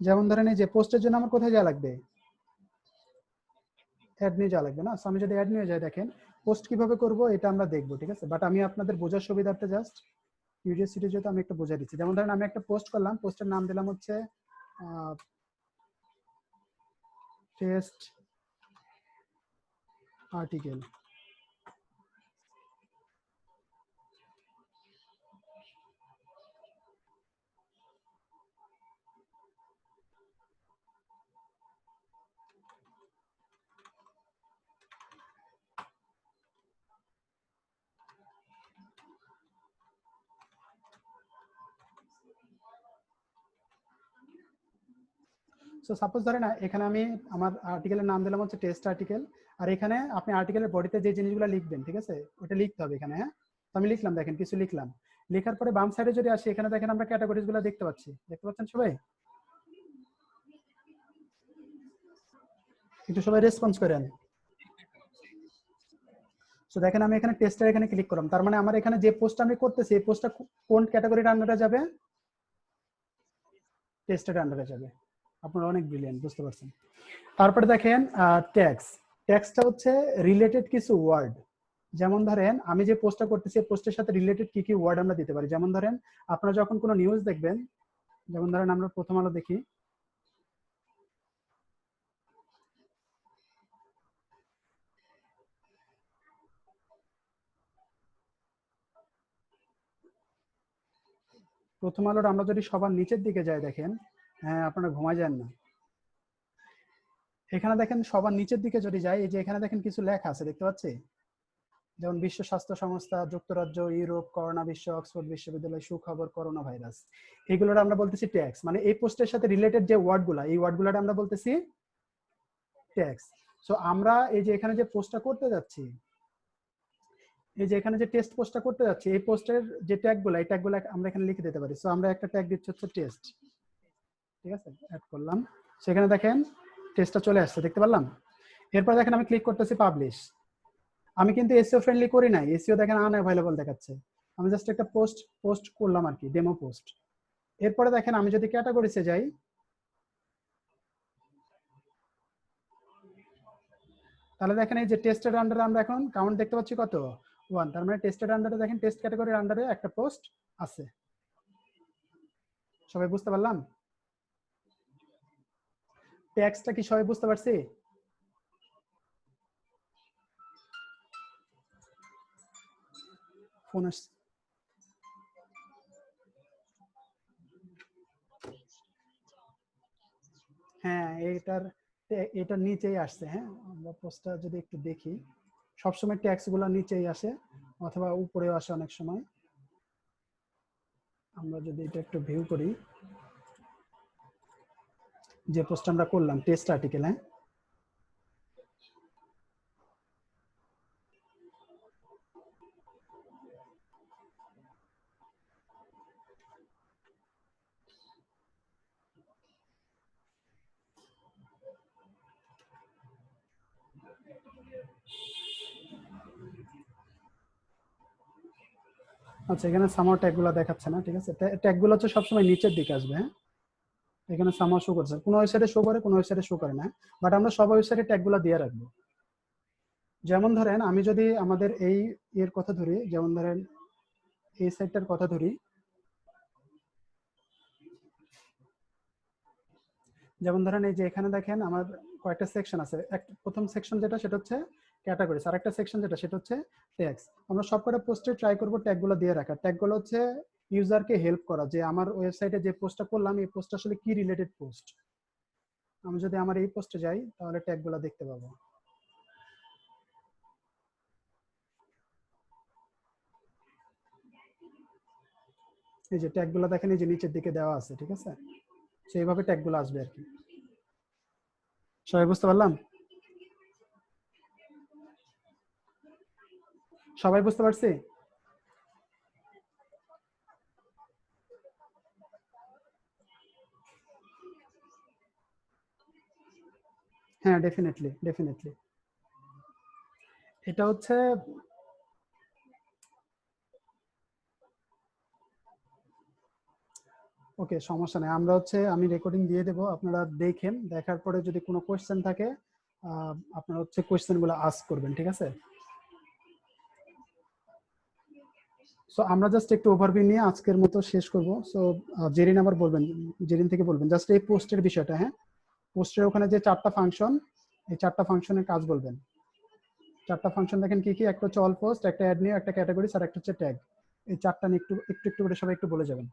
যেমন ধরেন এই যে পোস্টের জন্য আমার কোথায় যাওয়া লাগবে, অ্যাড নিয়ে যাওয়া লাগবে না। সো আমি যদি অ্যাড নিয়ে যাই, দেখেন পোস্ট কিভাবে করব এটা আমরা দেখবো, ঠিক আছে। বাট আমি আপনাদের বোঝার সুবিধার্থে জাস্ট কিউরিওসিটি যেহেতু আমি একটা বোঝা দিচ্ছি। যেমন ধরেন আমি একটা পোস্ট করলাম, পোস্টের নাম দিলাম হচ্ছে টেস্ট আর্টিকেল। সো সাপোজ ধরেন এখানে আমি আমার আর্টিকেলের নাম দিলাম হচ্ছে টেস্ট আর্টিকেল। আর এখানে আপনি আর্টিকেলের বডিতে যে জিনিসগুলো লিখবেন, ঠিক আছে, ওটা লিখতে হবে এখানে। হ্যাঁ, তো আমি লিখলাম, দেখেন কিছু লিখলাম। লেখার পরে বাম সাইডে যদি আসি, এখানে দেখেন আমরা ক্যাটাগরিজ গুলো দেখতে পাচ্ছি, দেখতে পাচ্ছেন সবাই? একটু সবাই রেসপন্স করেন। সো দেখেন আমি এখানে টেস্টের এখানে ক্লিক করলাম, তার মানে আমার এখানে যে পোস্ট আমি করতেছি, এই পোস্টটা কোন ক্যাটাগরির আন্ডারে যাবে, টেস্টের আন্ডারে যাবে। আপনারা অনেক ব্রিলিয়ান্ট, বুঝতে পারছেন। তারপরে দেখেন ট্যাক্স। ট্যাক্সটা হচ্ছে রিলেটেড কিছু ওয়ার্ড। যেমন ধরেন আমি যে পোস্টটা করতেছি, এই পোস্টের সাথে রিলেটেড কি কি ওয়ার্ড আমরা দিতে পারি। যেমন ধরেন আপনারা যখন কোনো নিউজ দেখবেন, যেমন ধরেন আমরা প্রথম আলো দেখি, প্রথম আলোর আমরা যদি সবার নিচের দিকে যাই দেখেন, হ্যাঁ আপনারা ঘুমায় যান না, এখানে দেখেন সবার নিচের দিকে যদি যাই, এই যে এখানে দেখেন কিছু লেখা আছে দেখতে পাচ্ছি, যেমন বিশ্ব স্বাস্থ্য সংস্থা, যুক্তরাজ্য, ইউরোপ, করোনা বিশ্ব, অক্সফোর্ড বিশ্ববিদ্যালয়, সুখবর, করোনা ভাইরাস, এগুলোর আমরা বলতেছি ট্যাক্স। মানে এই পোস্টের সাথে রিলেটেড যে ওয়ার্ডগুলো, এই ওয়ার্ডগুলোর আমরা বলতেছি ট্যাক্স। সো আমরা এই যে এখানে যে পোস্টটা করতে যাচ্ছি, এই যে এখানে যে টেস্ট পোস্টটা করতে যাচ্ছি, এই পোস্টের যে ট্যাগগুলো, এই ট্যাগগুলো আমরা এখানে লিখে দিতে পারি। সো আমরা একটা ট্যাগ দিচ্ছি হচ্ছে টেস্ট, ঠিক আছে, অ্যাড করলাম। সেখানে দেখেন টেস্টটা চলে আসছে, দেখতে পারলাম। এরপর দেখেন আমি ক্লিক করতেছি পাবলিশ। আমি কিন্তু এসইও ফ্রেন্ডলি করি নাই, এসইও দেখেন আনঅ্যাভেলেবল দেখাচ্ছে। আমি জাস্ট একটা পোস্ট করলাম আর কি, ডেমো পোস্ট। এরপরে দেখেন আমি যদি ক্যাটাগরিতে যাই, তাহলে দেখেন এই যে টেস্টের আন্ডারে আমরা এখন কাউন্ট দেখতে পাচ্ছি কত, 1। তার মানে টেস্টের আন্ডারে দেখেন, টেস্ট ক্যাটাগরির আন্ডারে একটা পোস্ট আছে। সবাই বুঝতে পারলাম? ট্যাক্সটা কি সবাই বুঝতে পারছি? ফোন আসছে। হ্যাঁ এটার নিচেই আসছে। হ্যাঁ আমরা পোস্টটা যদি একটু দেখি, সবসময় ট্যাক্স গুলো নিচেই আসে অথবা উপরেও আসে অনেক সময়। আমরা যদি এটা একটু ভিউ করি, যে পোস্ট আমরা করলাম টেস্ট আর্টিকেল, হ্যাঁ আচ্ছা, এখানে সামার ট্যাগ গুলো দেখাচ্ছে না, ঠিক আছে। ট্যাগ গুলো হচ্ছে সবসময় নিচের দিকে আসবে। হ্যাঁ এখানে সামার শো করছে, কোনো ওয়েবসাইটে শো করে, কোনো ওয়েবসাইটে শো করে না, বাট আমরা সব ওয়েবসাইটে ট্যাগ গুলো দিয়ে রাখবো। যেমন ধরেন আমি যদি আমাদের এই এর কথা ধরি, যেমন ধরেন এই সাইটটার কথা ধরি, যেমন ধরেন এই যে এখানে দেখেন আমার কয়েকটা সেকশন আছে। প্রথম সেকশন যেটা সেটা হচ্ছে ক্যাটাগরিজ, আর একটা সেকশন যেটা সেটা হচ্ছে ট্যাগস। আমরা সবকটা পোস্টে ট্রাই করবো ট্যাগগুলো দিয়ে রাখা। ট্যাগগুলো হচ্ছে ইউজারকে হেল্প করা, যে আমার ওয়েবসাইটে যে পোস্টটা করলাম এই পোস্ট আসলে কি রিলেটেড পোস্ট। আমি যদি আমার এই পোস্টে যাই তাহলে ট্যাগগুলো দেখতে পাবো। এই যে ট্যাগগুলো দেখেন, এই যে নিচের দিকে দেওয়া আছে, ঠিক আছে। সেইভাবে ট্যাগগুলো আসবে আর কি। সবাই বুঝতে পারলাম? সবাই বুঝতে পারছি? হ্যাঁ ডেফিনেটলি ডেফিনেটলি। এটা হচ্ছে, ওকে সমস্যা নেই, আমরা হচ্ছে আমি রেকর্ডিং দিয়ে দেবো, আপনারা দেখেন, দেখার পরে যদি কোনো কোয়েশ্চেন থাকে আপনারা হচ্ছে কোয়েশ্চেন গুলো আস্ক করবেন, ঠিক আছে। সো আমরা জাস্ট একটু ওভারভিউ নিয়ে আজকের মতো শেষ করব। সো জেরিন আবার বলবেন, জেরিন থেকে বলবেন জাস্ট এই পোস্টের বিষয়টা। হ্যাঁ পোস্টের ওখানে যে 4টা ফাংশন, এই 4টা ফাংশনের কাজ বলবেন। 4টা ফাংশন দেখেন কি কি, একটা হচ্ছে অল পোস্ট, একটা অ্যাড নিউ, একটা ক্যাটাগরিজ, আর একটা হচ্ছে ট্যাগ। এই 4টা নিয়ে একটু একটু একটু করে সবাই একটু বলে যাবেন।